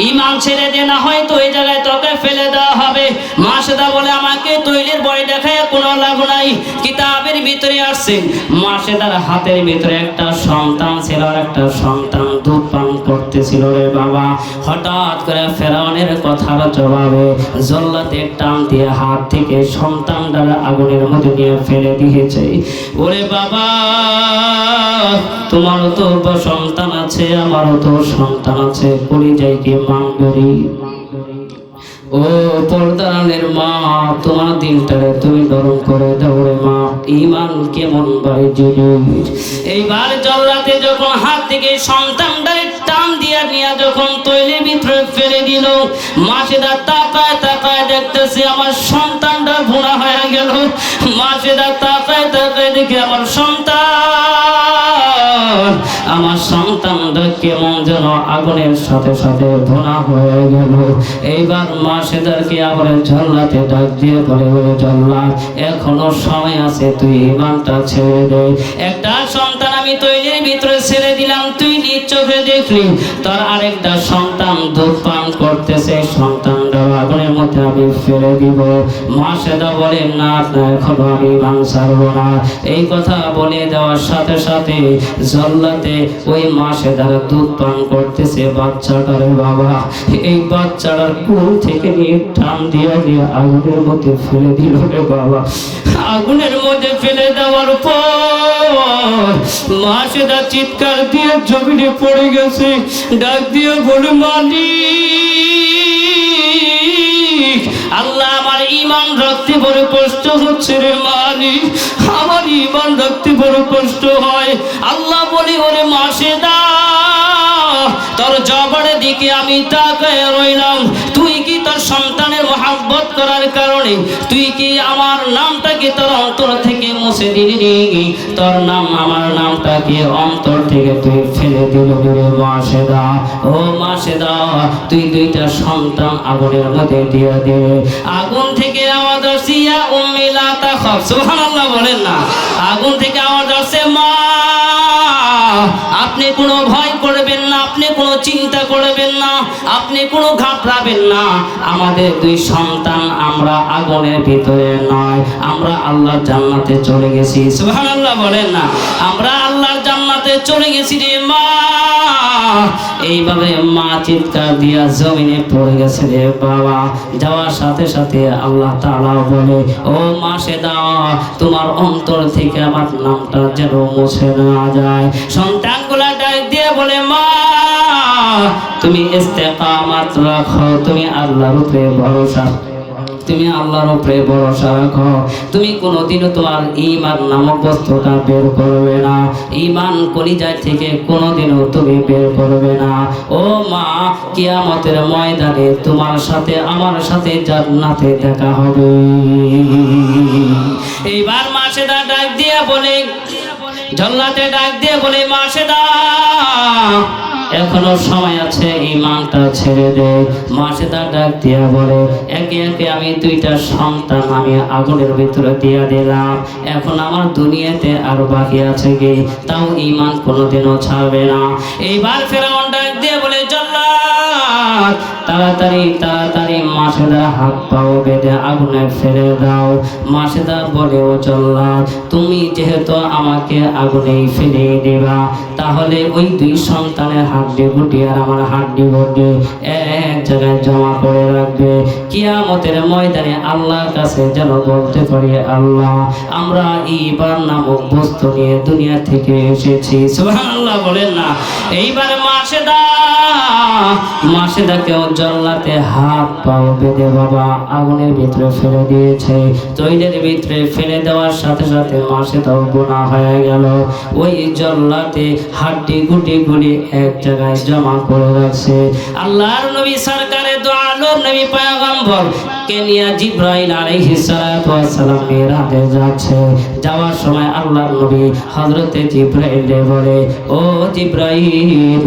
ঈমান ছেড়ে দে, না হয় তো এই জায়গায় তোকে ফেলে দেওয়া হবে। মাসেদা বলে আমাকে তৈলের ভয় দেখায় কোনো লাভ নাই। কিতাবের ভিতরে আসছে মাসেদার হাতের ভিতরে একটা সন্তান ছিল, আর একটা সন্তান দুধ পান করতেছিল রে বাবা। হঠাৎ করে ফেরাউনের কথার জবাবে জল্লাদের টান দিয়ে হাত থেকে সন্তানটার আগুনের মধ্যে নিয়ে ফেলে দিয়েছে। ওরে বাবা, তোমারও তো সন্তান আছে, আমারও তো সন্তান আছে, কলিজায় কি মাঙ্গরি। ও পর্দানের মা, তোমার দিলটারে তুমি নরম করে দাও রে মা। ঈমান কেমন ভাই জিনিস। এইবার জল্লাতে যখন হাত থেকে সন্তানটারে টান দিয়া নিয়ে যখন তৈলের ভিতরে ফেলে দিল, মাসেদা তাকায় তাকায় দেখতেছে আমার সন্তানটা ভুনা হয়ে গেল। মাসেদা তাকায় তাকায় দেখে আমার সন্তানটা কেমন যেন আগুনের সাথে সাথে ভুনা হয়ে গেল। এইবার মাসেদারকে আবার জল্লাতে ডাক দিয়ে বলে, ওরে জল্লাদ, এখনো সময় আছে, তুই ঈমানটা ছেড়ে দে। একটা সন্তান আমি তৈলের ভিতরে ছেড়ে দিলাম, তুই নিজ চোখে দেখলি তার আরেকটা সন্তান দুধ পান করতেছে, সন্তানটা আগুনের মধ্যে আমি ফেলে দিব। মাসেদা বলে, না এখনো আমি ঈমান ছাড়বো না। এই কথা বলে দেওয়ার সাথে সাথে জল্লাতে ওই মাসেদার দুধ পান করতেছে বাচ্চাটার বাবা। এই বাচ্চাটার কোল থেকে নিয়ে টান দিয়ে দিয়ে আগুনের মধ্যে ফেলে দিল রে বাবা। আগুনের মধ্যে ফেলে দেওয়ার পর মাসেদা চিৎকার দিয়ে জমিনে পড়ে গেছে, ডাক দিয়ে বলে, মালিক, আল্লাহ আমার ঈমান রাখতে বড় কষ্ট হচ্ছে রে মালিক, আমার ঈমান রাখতে বড় কষ্ট হয়। আল্লাহ বলি, ওরে মাসেদা, তোর জবানের দিকে আমি তাকায় রইলাম, তুই কি তোর সন্তানের মহব্বত করার কারণে তুই কি আমার নামটাকে তোর অন্তর থেকে মুছে দিলি? তোর নাম আমার নামটাকে অন্তর থেকে তুই ফেলে দিলি রে মাসেদা। ও মাসেদা, তুই দুইটা সন্তান আগুনের মধ্যে দিয়ে দে। আগুন থেকে আওয়াজ আসছে, ইয়া উম্মি লা তাখাফ। সুবহানাল্লাহ বলেন না। আগুন থেকে আওয়াজ আসছে, মা আপনি কোনো ভয় করবেন না, আপনি কোনো চিন্তা করবেন না, আপনি কোনো ঘাবড়াবেন না। আমাদের দুই সন্তান আমরা আগুনের ভিতরে নয়, আমরা আল্লাহর জান্নাতে চলে গেছি। সুবহানাল্লাহ বলেন না। আমরা আল্লাহর জান্নাতে চলে গেছি রে মা। এইভাবে মা চিৎকার দিয়া জমিনে পড়ে গেছে রে বাবা। যাওয়ার সাথে সাথে আল্লাহ তাআলা বলে, ও মাসেদা, তোমার অন্তর থেকে আমার নামটা যেন মুছে না যায়। সন্তানগুলা ডাক দিয়ে বলে, মা তুমি ইস্তেকামাত রাখো, তুমি আল্লাহর উপরে ভরসা, তুমি আল্লাহর উপরে ভরসা রাখো। তুমি কোনোদিনও তোমার ঈমান নামক বস্তুটা বের করবে না, ঈমান কলিজা থেকে কোনোদিনও তুমি বের করবে না। ও মা, কিয়ামতের ময়দানে তোমার সাথে আমার সাথে জান্নাতে দেখা হবে। এইবার মাসেদা ডাক দিয়ে বলে, জল্লাতে ডাক দিয়ে বলে, মাসেদা এখনো সময় আছে, ঈমানটা ছেড়ে দে। মাসেদা ডাক দিয়া বলে, একে একে আমি দুইটা সন্তান আমি আগুনের ভিতরে দিয়ে দিলাম, এখন আমার দুনিয়াতে আরো বাকি আছে কি, তাও ঈমান কোনোদিনও ছাড়বে না। এইবার ফেরাউন ডাক দিয়ে বলে, জল্লাদ তাড়াতাড়ি তাড়াতাড়ি মাসেদার হাত পাও বেঁধে আগুনে ফেলে দাও। মাসেদা বলে, ও জল্লাদ, তুমি যেহেতু আমাকে আগুনে ফেলে দিবা, তাহলে ওই দুই সন্তানের হাড্ডি গুটি আর আমার হাড্ডি গুটি এক জায়গায় জমা করে রাখবে। কিয়ামতের ময়দানে আল্লাহর কাছে যেন বলতে পারি, আল্লাহ আমরা ঈমান নামক বস্তু নিয়ে দুনিয়া থেকে এসেছি। সুবহানাল্লাহ বলেন না। এইবার মাসেদাকেও জল্লাতে হাত পাও বেঁধে বাবা আগুনের ভিতরে ফেলে দিয়েছে। তৈলের ভিতরে ফেলে দেওয়ার সাথে সাথে মাসেদাও গুনাহ হয়ে গেল। ওই জল্লাতে হাড্ডি গুটি গুলি এক জায়গায় জমা করে রাখছে। আল্লাহর নবী সরকারে দো আলম নবী পয়গম্বর কে নিয়ে জিবরাইল আলাইহিস সালাতু ওয়াস সালাম মিরাজে যাচ্ছে। যাওয়ার সময় আল্লাহর নবী হযরতে জিবরাইল বলে, ও জিবরাইল,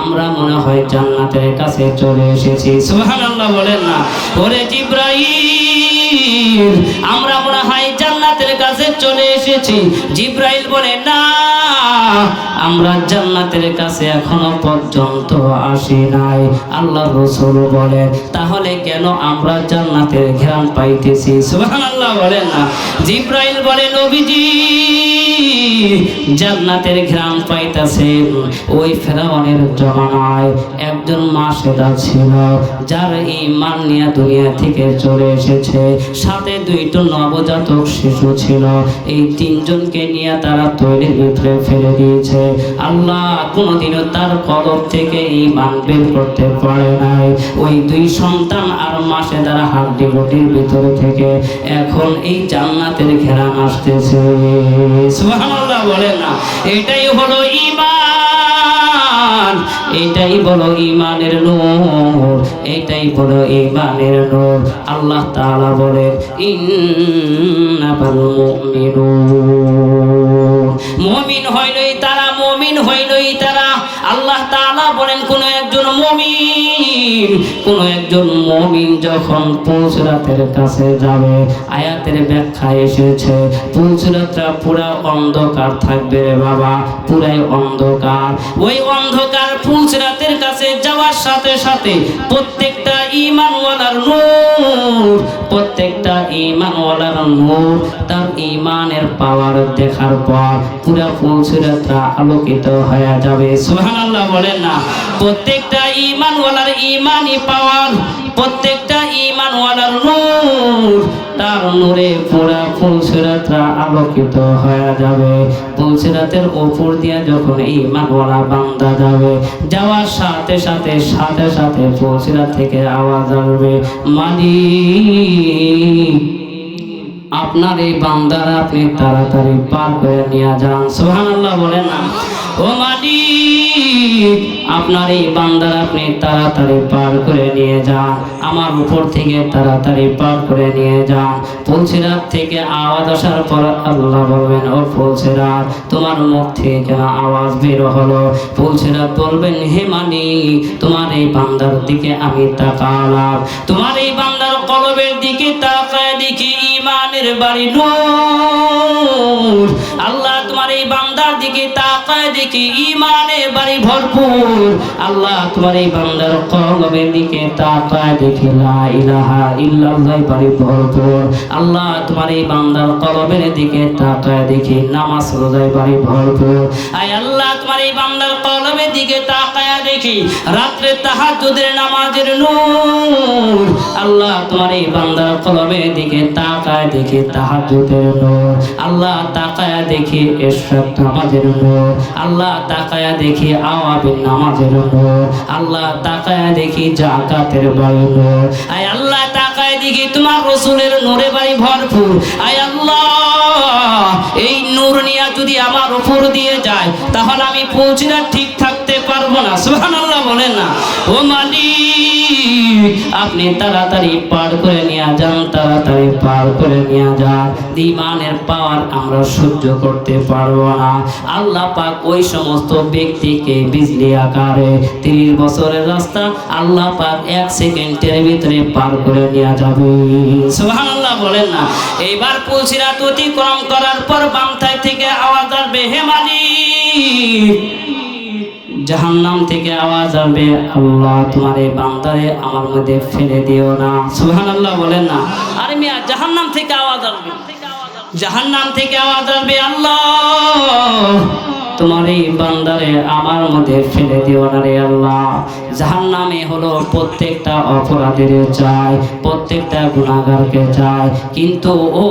আমরা মনে হয় জান্নাতের কাছে চলে এসেছি। সুবহানাল্লাহ বলেন না। ওরে জিবরাইল, আমরা মনে হয় জান্নাতের কাছে চলে এসেছি। জিবরাইল বলে, না, আমরা জান্নাতের কাছে এখনো পর্যন্ত আসি নাই। আল্লাহর রাসূল বলে, তাহলে কেন আমরা জান্নাতের ঘ্রাণ পাইতেছি? সুবহানাল্লাহ বলেন না। জিবরাইল বলে, নবীজি, জান্নাতের ঘ্রাণ পাইতেছেন ওই ফেরাউনের জমানায় একজন মাসেদা ছিল, যার ঈমান নিয়ে দুনিয়া থেকে চলে এসেছে। সাথে দুইটা নবজাতক শিশু ছিল। এই তিনজনকে নিয়ে তারা তৈরির ভিতরে ফেলে দিয়েছে। আল্লাহ কোনোদিনও তার কলব থেকে ঈমান বের করতে পারে নাই। ওই দুই সন্তান আর মাসেদার হাড্ডি গুটির ভিতরে থেকে এখন এই জান্নাতের ঘেরান আসতেছে। সুবহানাল্লাহ বলে না। এটাই হলো ঈমান, এটাই বলো ঈমানের নূর, এটাই বলো ঈমানের নূর। আল্লাহ তাআলা বলেন, ইন্নামাল মুমিনুন, মুমিন হইলই তারা, মুমিন হইলই তারা। আল্লাহ তাআলা বলেন, কোন একজন মুমিন যখন পুলসিরাতের কাছে যাবে, আয়াতের ব্যাখ্যা এসেছে পুলসিরাতটা পুরা অন্ধকার থাকবে রে বাবা, পুরাই অন্ধকার। ওই অন্ধকার পুলসিরাতের কাছে যাওয়ার সাথে সাথে প্রত্যেকটা ঈমানওয়ালার নূর, প্রত্যেকটা ঈমানওয়ালার নূর তার ঈমানের পাওয়ার দেখার পর পুরা পুলসিরাতটা আলোকিত হয়ে যাবে। সুবহানাল্লাহ বলেন না। প্রত্যেকটা ঈমানওয়ালার ঈমানি পাওয়ার, প্রত্যেকটা ঈমানওয়ালার নূর, তার নূরে পুরা পুলসিরাতটা আলোকিত হয়ে যাবে। পুলসিরাতের উপর দিয়ে যখন ঈমানওয়ালা বান্দা যাবে, যাওয়ার সাথে সাথে সাথে সাথে পুলসিরাত থেকে আওয়াজ আসবে, মালিক, আপনার এই বান্দারা আপনি তাড়াতাড়ি পার করে নিয়ে যান। সুবহানাল্লাহ বলেন না। ও মালিক, আপনার এই বান্দারা আপনি তাড়াতাড়ি পার করে নিয়ে যান, আমার উপর থেকে তাড়াতাড়ি পার করে নিয়ে যান। পুলসিরাত থেকে আওয়াজ আসার পর আল্লাহ বলবেন, ও পুলসিরাত, তোমার মুখ থেকে আওয়াজ বের হলো। পুলসিরাত বলবেন, হে মালিক, তোমার এই বান্দার দিকে আমি তাকালাম, তোমার এই বান্দার কলবের দিকে তাকায় দেখি ঈমানের বাড়ি নূর। আল্লাহ, তোমার এই বান্দার দিকে তাকায় দেখি ঈমানের বাড়ি ভরপুর। আল্লাহ, তোমার এই বান্দার কলবের দিকে তাকায় দেখি লা ইলাহা ইল্লাল্লাহ বাড়ি ভরপুর। আল্লাহ, তোমার এই বান্দার কলবের দিকে তাকায় দেখি নামাজ রোজায় বাড়ি ভরপুর। আয় আল্লাহ, তোমার এই বান্দার কলবের দিকে তাকায় দেখি রাত্রে তাহাজ্জুদের নামাজের নূর। আল্লাহ, তোমার এই বান্দার কলবের দিকে তাকায় দেখি তাহাজ্জুদের নূর। আল্লাহ, তাকায় দেখি ইশরাক নামাজের নূর। আল্লাহ, তাকায় দেখি আওয়াবিন নামাজের নূর। আল্লাহ, তাকায় দেখি যাকাতের বাড়ি নূর। আয় আল্লাহ, তাকায় দেখি তোমার রাসূলের নূরে বাড়ি ভরপুর। আয় আল্লাহ, এই নূর নিয়ে যদি আমার উপর দিয়ে যায় তাহলে আমি পুলসিরাত ঠিক থাকতে পারবো না। সুবহানাল্লাহ বলেন না। ও মালিক, আপনি তাড়াতাড়ি পার করে নিয়ে যান, তাড়াতাড়ি পার করে নিয়ে যান। ঈমানের পাওয়ার আমরা সহ্য করতে পারবো না। আল্লাহ পাক ওই সমস্ত ব্যক্তিকে বিজলি আকারে 30 বছরের রাস্তা আল্লাহ পাক 1 সেকেন্ডের ভিতরে পার করে নিয়ে যাবে। সুবহানাল্লাহ বলেন না। এইবার পুলসিরাত অতিক্রম করার পর বাম থেকে আওয়াজ আসবে, হে মালিক। জাহান্নাম থেকে আওয়াজ আসবে, আল্লাহ, তোমার এই বান্দারে আমার মধ্যে ফেলে দিও না। সুবহানাল্লাহ বলেন না। আরে মিয়া, জাহান্নাম থেকে আওয়াজ আসবে, জাহান্নাম থেকে আওয়াজ আসবে, আল্লাহ, তোমার এই বান্দারে আমার মধ্যে ফেলে দিও না রে আল্লাহ। জাহান্নামে হলো প্রত্যেকটা অপরাধীর চায়, প্রত্যেকটা গুনাহগারকে চায়। কিন্তু ও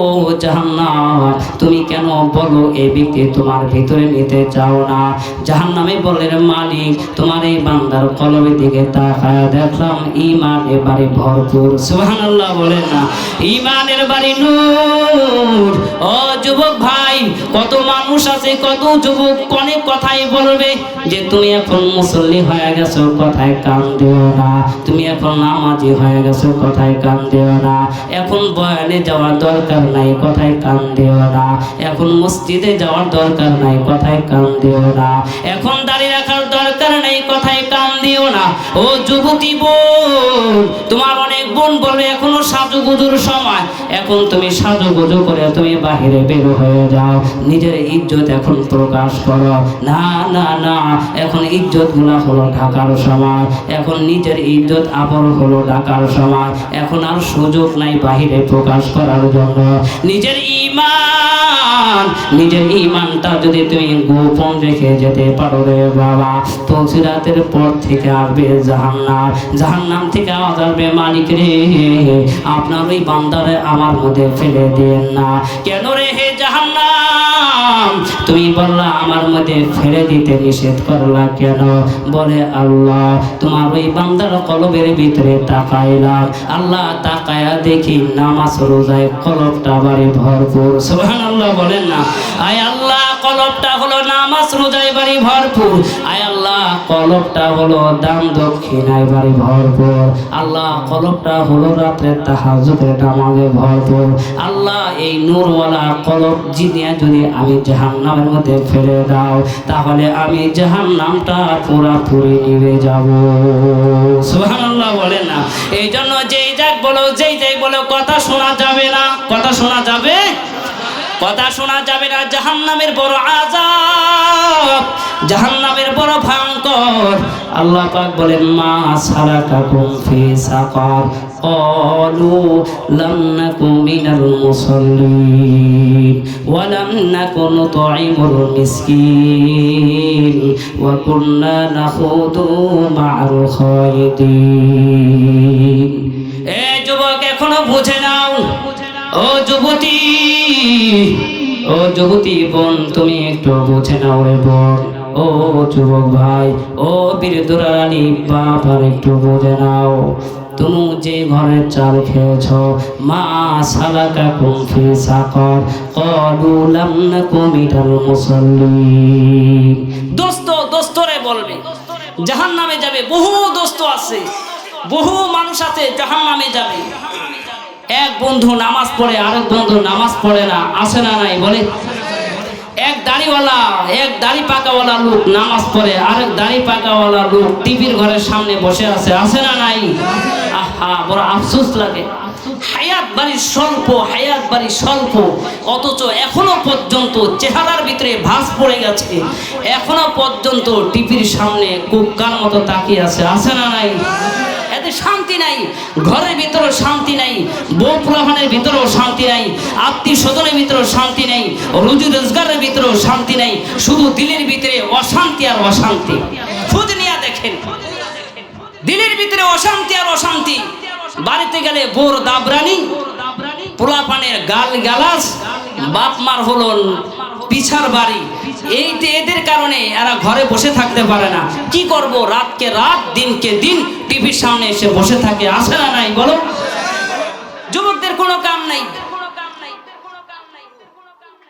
জাহান্নাম, তুমি কেন বলো এই ব্যক্তি তোমার ভিতরে নিতে চাও না? জাহান্নামে বলেন মালিক, তোমার এই বান্দার কলবের দিকে তাকায়া দেখলাম ঈমানের বাড়ি ভরপুর। সুবহানাল্লাহ বলেন না, ঈমানের বাড়ি নূর। ও যুবক ভাই, কত মানুষ আছে, কত যুবক অনেক কথাই বলবে যে তুমি এখন মুসল্লি হয়ে গেছো, কথায় কান দিও না। তুমি এখন নামাজি হয়ে গেছো, কথায় কান দিও না। এখন বয়ানে যাওয়ার দরকার নাই, কথায় কান দিও না। এখন মসজিদে যাওয়ার দরকার নাই, কথায় কান দিও না। এখন দাঁড়িয়ে রাখার দরকার নাই, কথায় কান দিও না। ও যুবতী বোন, তোমার অনেক বোন বলবে এখনো সাজুগুজুর সময়, এখন তুমি সাজুগুজু করে তুমি বাহিরে বের হয়ে যাও, নিজের ইজ্জত এখন প্রকাশ করো। না না না, এখন ইজ্জত গুলা হলো ঢাকার সময়, এখন নিজের ইজ্জত আবর হলো ঢাকার সময়। এখন আর সুযোগ নাই বাহিরে প্রকাশ করার জন্য। নিজের নিজের ঈমানটা যদি তুমি গোপন রেখে যেতে পারো রে বাবা, তৌসিরাতের পর থেকে আসবে জাহান্নাম, জাহান্নাম থেকে আওয়াজ আসবে মালিক রে, আপনার ওই বান্দারে আমার মধ্যে ফেলে দেন না। কেন রে হে জাহান্নাম, তুমি বললা আমার মধ্যে ফেলে দিতে নিষেধ করলা কেন? বলে আল্লাহ, তোমার ওই বান্দার কলবের ভিতরে তাকাইলাম, আল্লাহ তাকায়া দেখি নামাজ রোজায় কলবটা বাড়ি ভরপুর। সুবহানাল্লাহ বলেন না, আয় আল্লাহ কলবটা হলো নামাজ রোজায় বাড়ি ভরপুর। আয় আল্লাহ কলবটা হলো দান দক্ষিণায় বাড়ি ভরপুর। আল্লাহ কলবটা হলো রাত্রে তাহাজ্জুদের নামাজে ভরপুর। আল্লাহ এই নূরওয়ালা কলব জিনিয়া যদি আমি জাহান্নামের মধ্যে ফেলে দাও, তাহলে আমি জাহান্নামটা পুরাপুরি নিভে যাব। সুবহানাল্লাহ বলেন না। এই জন্য যেই যাক বলো, যেই যাই বলো, কথা শোনা যাবে না, কথা শোনা যাবে, কথা শোনা যাবে না। জাহান্নামের বড় আযাব, জাহান্নামের বড় ভয়ঙ্কর। আল্লাহ পাক বলেন মা সালাকাকুম ফি সাকার ক্বালু লাম নাকু মিনাল মুসাল্লিন ওয়া লাম নাকু নুতঈমুল মিসকিন ওয়া কুন্না নাখুদু মা'আল খায়িদিন। এ যুবক এখনো বুঝে নাও, ও যুবতী, ও যুবতী বোন, তুমি একটু বুঝে নাও রে বোন। ও যুবক ভাই, ও বীরদুরানি বাপ, আর একটু বুঝে নাও। তুমি যে ঘরের চাল খেয়েছ, মা সালাকাকুম ফি সাকার ক্বালু লাম নাকু মিনাল মুসাল্লিন। দোস্ত দোস্তরে বলবে জাহান্নামে যাবে, বহু দোস্ত আছে, বহু মানুষ আছে জাহান্নামে যাবে। এক বন্ধু নামাজ পড়ে, আরেক বন্ধু নামাজ পড়ে না, আসে না নাই বলে? এক দাড়িওয়ালা, এক দাড়ি পাকাওয়ালা লোক নামাজ পড়ে, আরেক দাড়ি পাকাওয়ালা লোক টিভির ঘরের সামনে বসে আছে, আসে না নাই? আহা, বড় আফসোস লাগে। হায়াত বাড়ি স্বল্প, হায়াত বাড়ি স্বল্প, অথচ এখনো পর্যন্ত চেহারার ভিতরে ভাঁজ পড়ে গেছে, এখনো পর্যন্ত টিভির সামনে কুক্কার মতো তাকিয়ে আছে, আসে না নাই? এতে শান্তি নাই, ঘরের ভিতরেও শান্তি নাই, বউ পোলাপানের ভিতরেও শান্তি নাই, আত্মীয় স্বজনের ভিতরেও শান্তি নাই, রুজি রোজগারের ভিতরেও শান্তি নাই, শুধু দিলের ভিতরে অশান্তি আর অশান্তি। খোঁজ নিয়ে দেখেন, দিলের ভিতরে অশান্তি আর অশান্তি। বাড়িতে গেলে বোর দাবরানি, পোলাপানের গাল গালাস, বাপ মার হলো পিছার বাড়ি। এইতে এদের কারণে এরা ঘরে বসে থাকতে পারে না। কি করব, রাতকে রাত দিনকে দিন টিভির সামনে এসে বসে থাকে, আসে না নাই বলো? যুবকদের কোনো কাম নাই,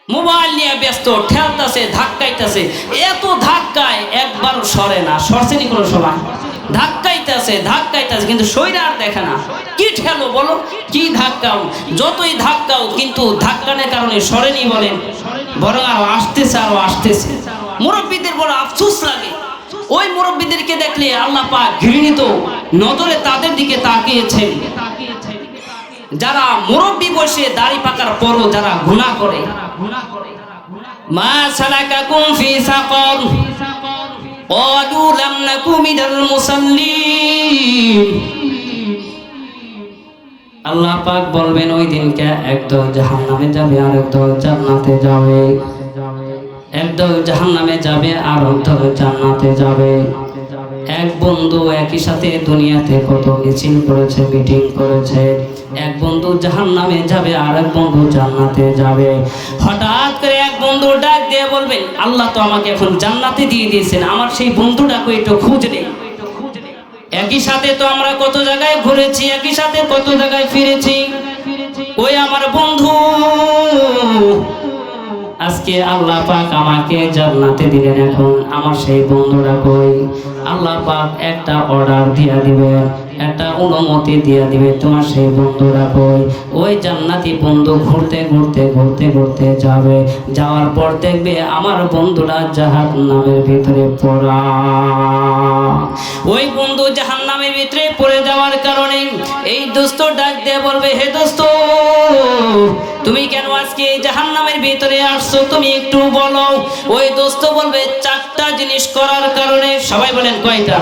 মোবাইল নিয়ে ব্যস্ত, ঠেলতেছে, ধাক্কাইতেছে, এত ধাক্কায় একবারও সরে না, সরছেনি কোনো সময়? ধাক্কাইতেছে ধাক্কাইতেছে, কিন্তু শরীরে আর দেখে না। কি ঠেলো বলো, কি ধাক্কাও, যতই ধাক্কাও কিন্তু ধাক্কানের কারণে সরেনি বলেন, বরং আরো আসতেছে, আরো আসতেছে। মুরব্বীদের বড় আফসোস লাগে। ওই মুরব্বীদেরকে দেখলে আল্লাহ পাক ঘৃণিত নজরে তাদের দিকে তাকিয়েছেন, যারা মুরব্বী বসে দাড়ি পাকার পরও যারা গুনাহ করে। মা সালাকাকুম ফি সাকার ক্বালু লাম নাকু মিনাল মুসাল্লিন। আল্লাহ পাক বলবেন ওই দিনকে একদল জাহান্নামে যাবে আর একদল জান্নাতে যাবে, একদল জাহান্নামে যাবে আর একদল জান্নাতে যাবে। এক বন্ধু একই সাথে দুনিয়াতে কত মিছিল করেছে, মিটিং করেছে। এক বন্ধু জাহান্নামে যাবে আর এক বন্ধু জান্নাতে যাবে। হঠাৎ করে এক বন্ধু ডাক দিয়ে বলবেন, আল্লাহ তো আমাকে এখন জান্নাতে দিয়ে দিয়েছেন, আমার সেই বন্ধুটাকে একটু খুঁজ নেই। একই সাথে তো আমরা কত জায়গায় ঘুরেছি, একই সাথে কত জায়গায় ফিরেছি। ওই আমার বন্ধু, আজকে আল্লাহ পাক আমাকে জান্নাতে দিলেন, এখন আমার সেই বন্ধুরা কই? আল্লাহ পাক একটা অর্ডার দিয়া দিবে, একটা অনুমতি দিয়া দিবে, তোমার সেই বন্ধুরা কই? ওই জান্নাতি বন্ধু ঘুরতে ঘুরতে ঘুরতে ঘুরতে যাবে, যাওয়ার পর দেখবে আমার বন্ধুরা জাহান্নামের ভিতরে পড়া। ওই বন্ধু জাহান্নামের ভিতরে পড়ে যাওয়ার কারণে এই দোস্ত ডাক দিয়ে বলবে, হে দোস্ত, তুমি কেন আজকে জাহান্নামের ভিতরে আসছো, তুমি একটু বলো। ওই দোস্ত বলবে, চারটা জিনিস করার কারণে। সবাই বলেন কয়টা?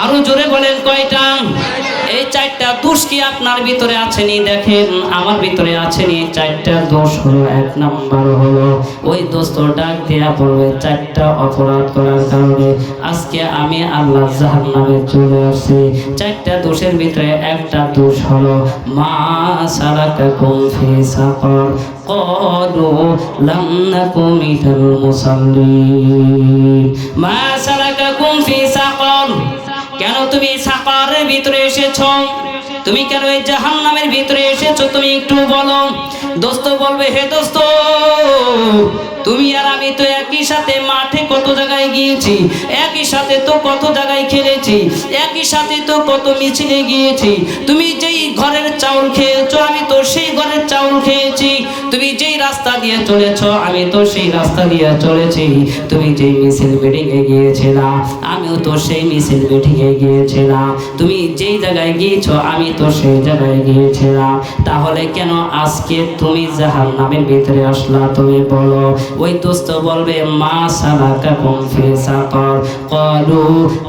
আরো জোরে বলেন কয়টা? এই চারটা দোষ কি আপনার ভিতরে আছেনি? দেখেন আমার ভিতরে আছেনি। চারটা দোষ হলো, এক নাম্বার হলো ওই দোস্ত ডাক দেয়া বলবে, চারটা অপরাধ করার কারণে আজকে আমি আল্লাহ জাহান্নামে চলে আসছি। চারটা দোষের ভিতরে একটা দোষ হলো, মা সালাকাকুম ফি সাকর ক্বালু লাম নাকু মিনাল মুসাল্লিন। মা সালাকাকুম ফি সাকর, কেন তুমি সাকারের ভিতরে এসেছো? তুমি কেন এই জাহান্নামের ভিতরে এসেছো? তুমি একটু বলো। দোস্ত বলবে, হে দোস্ত, তুমি আর আমি তো একই সাথে মাঠে কত জায়গায় গিয়েছি, একই সাথে তো কত জায়গায় খেলেছি, একই সাথে তো কত মিছিলে গিয়েছি। তুমি যেই ঘরের চাউল খেয়েছো, আমি তো সেই ঘরের চাউল খেয়েছি। তুমি যেই রাস্তা দিয়ে চলেছো, আমি তো সেই রাস্তা দিয়ে চলেছি। তুমি যেই মিছিল মিটিংয়ে গিয়েছিলাম, আমিও তো সেই মিছিল মিটিংয়ে গিয়েছিলাম। তুমি যেই জায়গায় গিয়েছো, আমি তো সেই জায়গায় গিয়েছিলাম। তাহলে কেন আজকে তুমি জাহান্নামের ভিতরে আসলা? তুমি বলো। ওই দোস্ত বলবে, মা সালাকাকুম ফি সাকর ক্বালু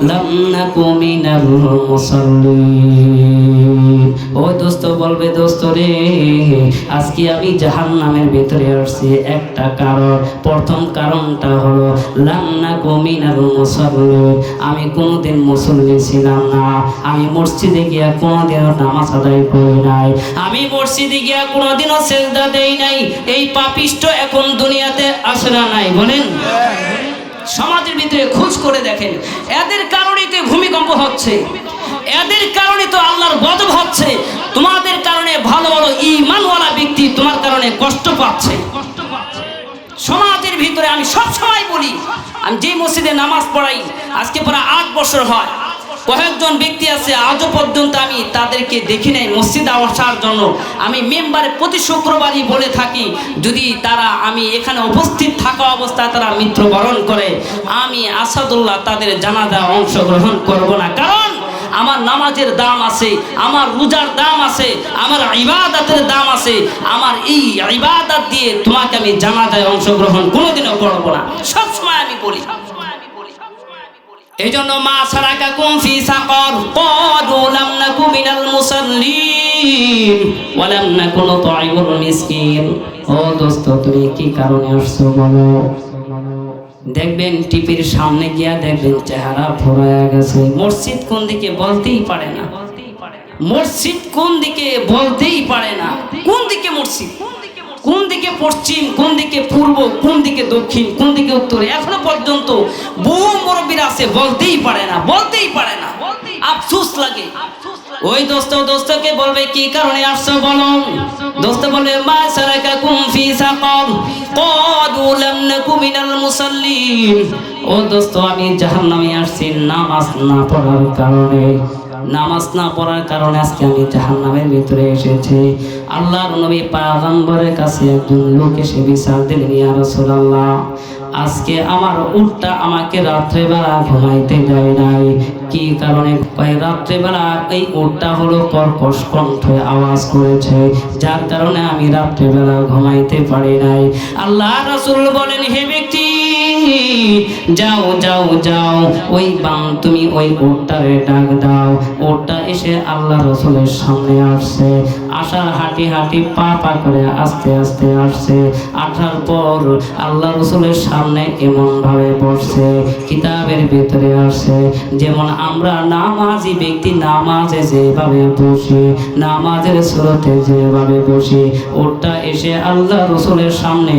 লাম নাকু মিনাল মুসাল্লিন। ওই দোস্ত বলবে, দোস্ত রে, আজকে আমি জাহান্নামের ভিতরে আসছি একটা কারণ। প্রথম কারণটা হলো লাম নাকু মিনাল মুসাল্লিন, আমি কোনোদিন মুসল্লি ছিলাম না। আমি মসজিদে গিয়া কোনোদিনও নামাজ আদায় করি নাই, আমি মসজিদে গিয়া কোনোদিনও সেজদা দেই নাই। এই পাপিষ্ট এখন দুনিয়াতে আসে না নাই? বলেন। সমাজের ভিতরে খোঁজ করে দেখেন, এদের কারণেই তো ভূমিকম্প হচ্ছে, এদের কারণে তো আল্লাহর গজব হচ্ছে। তোমাদের কারণে ভালো ভালো ঈমানওয়ালা ব্যক্তি তোমার কারণে কষ্ট পাচ্ছে। সমাজের ভিতরে আমি সব সময় বলি, আমি যে মসজিদে নামাজ পড়াই আজকে প্রায় 8 বছর হয়, কয়েকজন ব্যক্তি আছে আজও পর্যন্ত আমি তাদেরকে দেখি নাই মসজিদে আসার জন্য। আমি মেম্বারে প্রতি শুক্রবারই বলে থাকি, যদি তারা আমি এখানে উপস্থিত থাকা অবস্থায় তারা মৃত্যুবরণ করে, আমি আসাদুল্লাহ তাদের জানাজা অংশগ্রহণ করব না। কারণ আমার নামাজের দাম আছে, আমার রোজার দাম আছে, আমার ইবাদতের দাম আছে। আমার এই ইবাদত দিয়ে তোমাকে আমি জানাজায় অংশগ্রহণ কোনোদিনও করব না, সবসময় আমি বলি। এই জন্য মা সালাকাকুম ফি সাকর ক্বালু লাম নাকু মিনাল মুসাল্লিন ওয়া লাম নাকু নুতঈমুল মিসকিন। ও দোস্ত, তুমি কি কারণে আসছো বলো? দেখবেন টিভির সামনে গিয়া দেখবেন চেহারা ভরায়া গেছে। মসজিদ কোন দিকে বলতেই পারে না, মসজিদ কোন দিকে বলতেই পারে না। কোন দিকে মসজিদ, কোন দিকে পশ্চিম, কোন দিকে পূর্ব, কোন দিকে দক্ষিণ, কোন দিকে উত্তর, এখনো পর্যন্ত বহু মুরব্বীরা আছে বলতেই পারে না, বলতেই পারে না। আফসোস লাগে। ওই দোস্তকে বলবে, কি কারণে আসছো বলো? দোস্ত বলবে, মা সালাকাকুম ফি সাকর ক্বালু লাম নাকু মিনাল মুসাল্লিন। ও দোস্ত, আমি জাহান্নামে আসছি নামাজ না পড়ার কারণে। নামাজ না পড়ার কারণে আজকে আমি জাহান্নামের ভিতরে এসেছি। আল্লাহর নবী পয়গম্বরের কাছে একজন লোক এসে বিচার দিলেন, ইয়া রাসূলুল্লাহ, আজকে আমার উটটা আমাকে রাত্রেবেলা ঘুমাইতে দেয় নাই। কি কারণে? রাত্রেবেলা এই উটটা হলো কর্কশ কণ্ঠে আওয়াজ করেছে, যার কারণে আমি রাত্রেবেলা ঘুমাইতে পারি নাই। আল্লাহ রাসূল বলেন, হে ব্যক্তি, যাও যাও যাও, ওই তুমি ওই উটটারে ডাক দাও। উটটা এসে আল্লাহ রাসূলের সামনে আসছে। আসার হাঁটি হাঁটি পা পা করে আস্তে আস্তে আসছে। আসার পর আল্লাহ রসুলের সামনে এমন ভাবে বসছে, কিতাবের ভিতরে আসছে যেমন আমরা নামাজি ব্যক্তি নামাজে যেভাবে বসি, নামাজের সুরতে যেভাবে বসি, ওটা এসে আল্লাহ রসুলের সামনে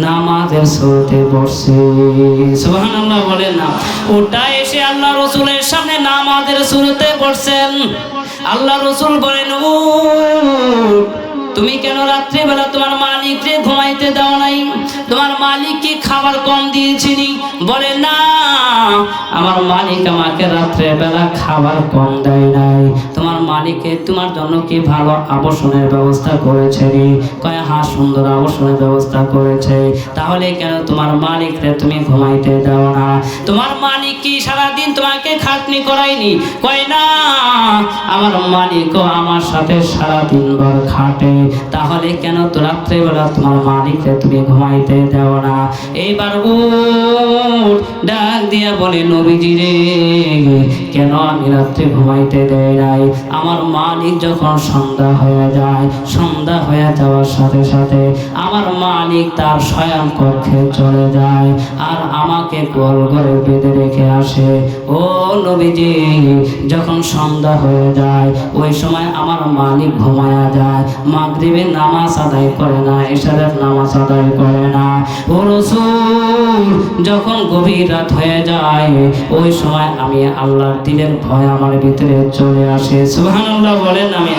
নামাজের সুরতে বসছে। সুবহানাল্লাহ বলেন না? ওটা এসে আল্লাহ রসুলের সামনে নামাজের সুরতে বসছেন। আল্লাহ রসুল বলেন, ও তুমি কেন রাত্রিবেলা তোমার মালিককে ঘুমাইতে দাও নাই? তোমার মালিক কি খাবার কম দিয়েছিনি? বলে না, আমার মালিক আমাকে রাত্রিবেলা খাবার কম দেয় নাই। তোমার মালিকে তোমার জন্য কি ভালো আবাসনের ব্যবস্থা করেছে? কয় হ্যাঁ, সুন্দর আবাসনের ব্যবস্থা করেছে। তাহলে কেন তোমার মালিককে তুমি ঘুমাইতে দাও না? তোমার মালিক কি সারাদিন তোমাকে খাটনি করায়নি? কয় না, আমার মালিকও আমার সাথে সারাদিন ভর খাটে। তাহলে কেন তো রাত্রেবেলা তোমার মালিককে তুমি ঘুমাইতে দাও না? এইবার ডাক দিয়া বলে, নবীজি রে, কেন আমি রাত্রে ঘুমাইতে দেয় নাই? আমার মালিক যখন সন্ধ্যা হয়ে যায়, সন্ধ্যা হয়ে যাওয়ার সাথে সাথে আমার মালিক তার শয়ন কক্ষে চলে যায় আর আমাকে গোল ঘরে বেঁধে রেখে আসে। ও নবীজি, যখন সন্ধ্যা হয়ে যায় ওই সময় আমার মালিক ঘুমায়া যায়, মাগরিবের নামাজ আদায় করে না, ইশারের নামাজ আদায় করে না। ও রাসূল, যখন গভীর রাত হয়ে যায় ওই সময় আমি আল্লাহর দিলের ভয় আমার ভিতরে চলে আসে। সুবহানাল্লাহ বলেন। আমি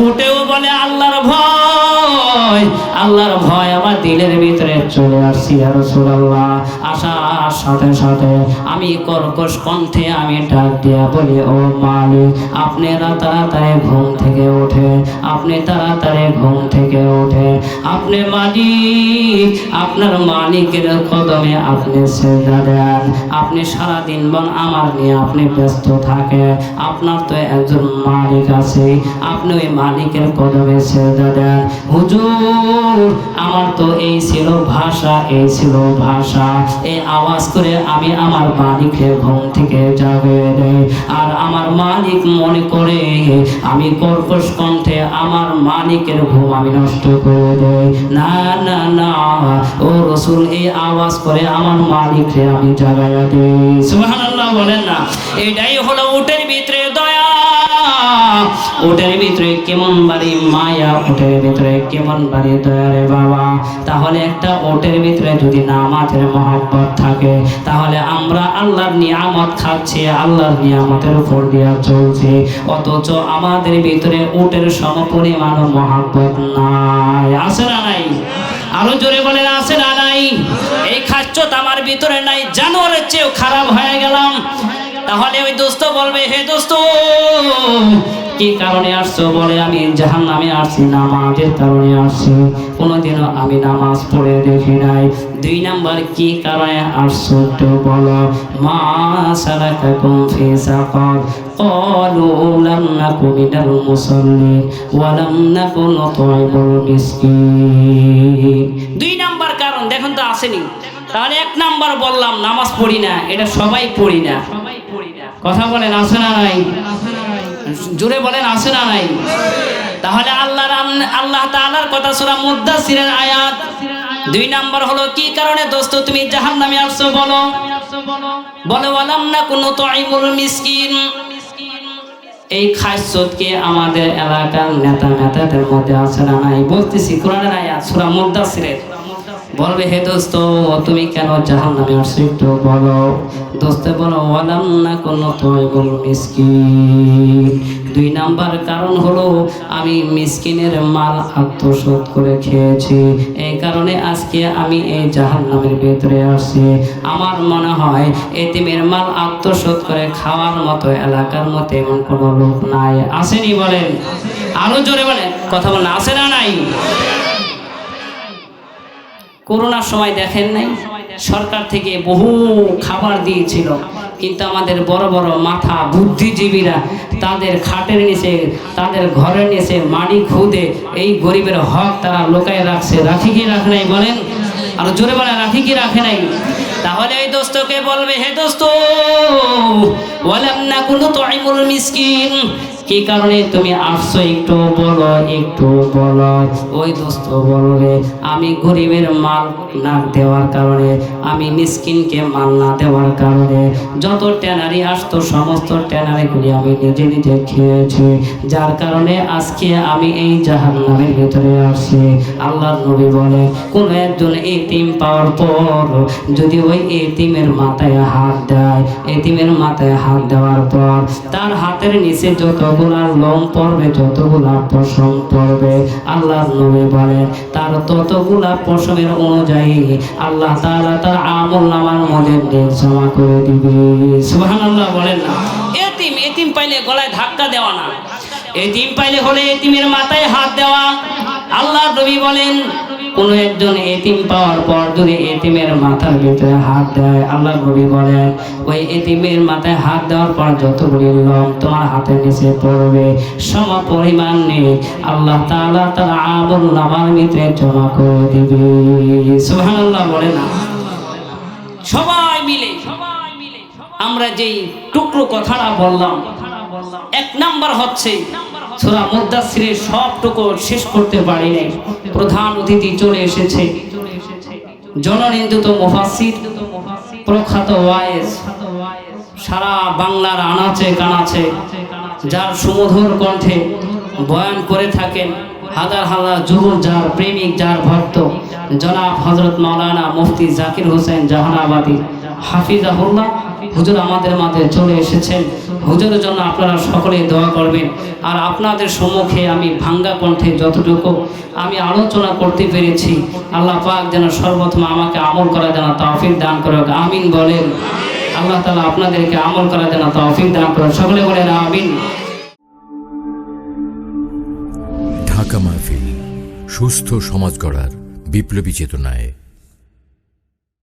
উঠেও বলে আল্লাহর ভয়, আল্লাহর ভয় আমার দিলের ভিতরে চলে আসছি। ইয়া রাসূলুল্লাহ, আসার সাথে সাথে আমি কর্কশ কণ্ঠে আমি ডাক দিয়া বলি, ও মালিক, আপনি তাড়াতাড়ি ঘুম থেকে ওঠে, আপনি তাড়াতাড়ি ঘুম থেকে ওঠে। আপনি মালিক, আপনার মালিকের কদমে আপনি সেজদা দেন। আপনি সারাদিন বন আমার নিয়ে আপনি ব্যস্ত থাকে, আপনার তো একজন মালিক আছে, আপনি ওই মালিকের কদমে সেজদা দেন। হুজুর, আমার তো এই ছিল ভাষা, এই ছিল ভাষা। এই আওয়াজ করে আমি আমার মালিককে ঘুম থেকে জাগিয়ে দেই আর আমার মালিক মনে করে আমি কর্কশ কণ্ঠে আমার মালিকের ঘুম আমি নষ্ট করে দেই। না না না, ও রাসূল, এই আওয়াজ করে আমার মালিককে আমি জাগাইয়া দেই। সুবহানাল্লাহ বলেন না? এটাই হলো উটের ভিতরে দয়া, উটের ভিতরে কেমন বাড়ি মায়া, উটের ভিতরে কেমন বাড়ি দয়া রে বাবা। তাহলে একটা উটের ভিতরে যদি নামাজের মহব্বত থাকে, তাহলে আমরা আল্লাহর নিয়ামত খাচ্ছি, আল্লাহর নিয়ামতের উপর দিয়া চলছি, অথচ আমাদের ভিতরে উটের সমপরিমাণ মহব্বত নাই। আছে না নাই? আরো জোরে বলেন, আছে না নাই? এই খাচ্ছত আমার ভিতরে নাই, জানোয়ারের চেয়েও খারাপ হয়ে গেলাম। তাহলে ওই দোস্ত বলবে, হে দোস্ত, কি কারণে আসছো? বলে, আমি জাহান্নামে আসছি, নামাজের কারণে আসছি, কোনোদিনও আমি নামাজ পড়ে দেখি নাই। 2 নাম্বার, কি কারণে আসছো তো বলো। মা সালাকাকুম ফি সাকার, ক্বালু লাম নাকু মিনাল মুসাল্লিন ওয়া লাম নাকু নুতঈমুল মিসকিন। 2 নাম্বার কারণ দেখুন তো আসেনি। তাহলে 1 নাম্বার বললাম নামাজ পড়ি না, এটা সবাই পড়ি না। কথা বলেন, আছে না নাই? জোরে বলেন, আছে না নাই? তাহলে আল্লাহ তাআলার কথা সূরা মুদ্দাসসিরের আয়াত। 2 নাম্বার হলো কি কারণে দোস্ত তুমি জাহান্নামে আসছো বলো। বলে, ওয়ালাম নাকু নুতঈমুল মিসকিন। এই খাসিয়ত কি আমাদের এলাকার নেতাদের মধ্যে আছে না নাই? বলতেছি কোরআনের আয়াত, সূরা মুদ্দাসসিরের। বলবে, হে দোস্ত, তুমি কেন জাহান্নামে আসছো একটু বলো। দোস্ত বলো, ওয়ালাম নাকু নুতঈমুল মিসকিন। 2 নাম্বার কারণ হলো আমি মিসকিনের মাল আত্মসাৎ করে খেয়েছি, এই কারণে আজকে আমি এই জাহান্নামের ভিতরে আসছি। আমার মনে হয় এতিমের মাল আত্মসাৎ করে খাওয়ার মতো এলাকার মধ্যে এমন কোনো লোক নাই। আসেনি? বলেন, আরো জোরে বলেন, কথা বলেন, আছে না নাই? করোনার সময় দেখেন নাই, সরকার থেকে বহু খাবার দিয়েছিল, কিন্তু আমাদের বড় বড় মাথা বুদ্ধিজীবীরা তাদের খাটের নিচে, তাদের ঘরের নিচে মাটি খুদে এই গরিবের হক তারা লুকায় রাখছে। রাখি কি রাখে নাই? বলেন, আর জোরে বলেন, রাখি কি রাখে নাই? তাহলে এই দোস্তকে বলবে, হে দোস্ত, ওয়ালাম নাকু নুতঈমুল মিসকিন। কি কারণে তুমি আসছো একটু বলো, একটু বলো। ওই দোস্ত বলো রে, আমি গরিবের মাল না দেওয়ার কারণে, আমি মিসকিনকে মাল না দেওয়ার কারণে যত ট্যানারি আসতো সমস্ত ট্যানারিগুলি আমি নিজে নিজে খেয়েছি, যার কারণে আজকে আমি এই জাহান্নামের ভিতরে আসছি। আল্লাহর নবী বলে, কোন একজন এতিম পাওয়ার পর যদি ওই এতিমের মাথায় হাত দেয়, এতিমের মাথায় হাত দেওয়ার পর তার হাতের নিচে যতগুলা লোম পড়বে, যতগুলা পশম পড়বে, আল্লাহর নবী বলেন তার ততগুলা পশমের অনুযায়ী আল্লাহ তাআলা তার আমলনামার মধ্যে নেক জমা করে দিবে। সুবহানাল্লাহ বলেন না। এতিম, এতিম পাইলে গলায় ধাক্কা দেওয়া না, এতিম পাইলে হলে এতিমের মাথায় হাত দেওয়া। আল্লাহর নবী বলেন, কোন একজন এতিম পাওয়ার পর যদি এতিমের মাথার ভিতরে হাত দেয়, আল্লাহর নবী বলেন ওই এতিমের মাথায় হাত দেওয়ার পর যতগুলি লোম তোমার হাতের নিচে পড়বে সম পরিমাণ নেই আল্লাহ তাআলা তার আমলনামার ভিতরে জমা করে দিবে। সুবহানাল্লাহ বলে না। সবাই মিলে আমরা যেই টুকরো কথাটা বললাম, এক নাম্বার হচ্ছে সূরা মুদ্দাসসিরের সবটুকু শেষ করতে পারি নাই। প্রধান অতিথি চলে এসেছে, জননিন্দিত মুফাসসির, প্রখ্যাত ওয়াইজ, সারা বাংলার আনাচে কানাচে যার সুমধুর কণ্ঠে বয়ান করে থাকেন হাজার হাজার যুবক, যার প্রেমিক, যার ভক্ত, জনাব হযরত মাওলানা মুফতি জাকির হোসেন জাহানাবাদী হাফিজাহুল্লাহ হুজুর আমাদের মাঝে চলে এসেছেন। হুজুরের জন্য আপনারা সকলে দোয়া করবেন। আর আপনাদের সম্মুখে আমি ভাঙ্গা কণ্ঠে যতটুকু আমি আলোচনা করতে পেরেছি, আল্লাহ পাক যেন সর্বপ্রথম আমাকে আমল করা যেন তৌফিক দান করুক, আমিন বলেন। আল্লাহ তাআলা আপনাদেরকে আমল করা যেন তৌফিক দান করুক, সকলে বলেন আমিন। ঢাকা মাহফিল, সুস্থ সমাজ গড়ার বিপ্লবী চেতনায়।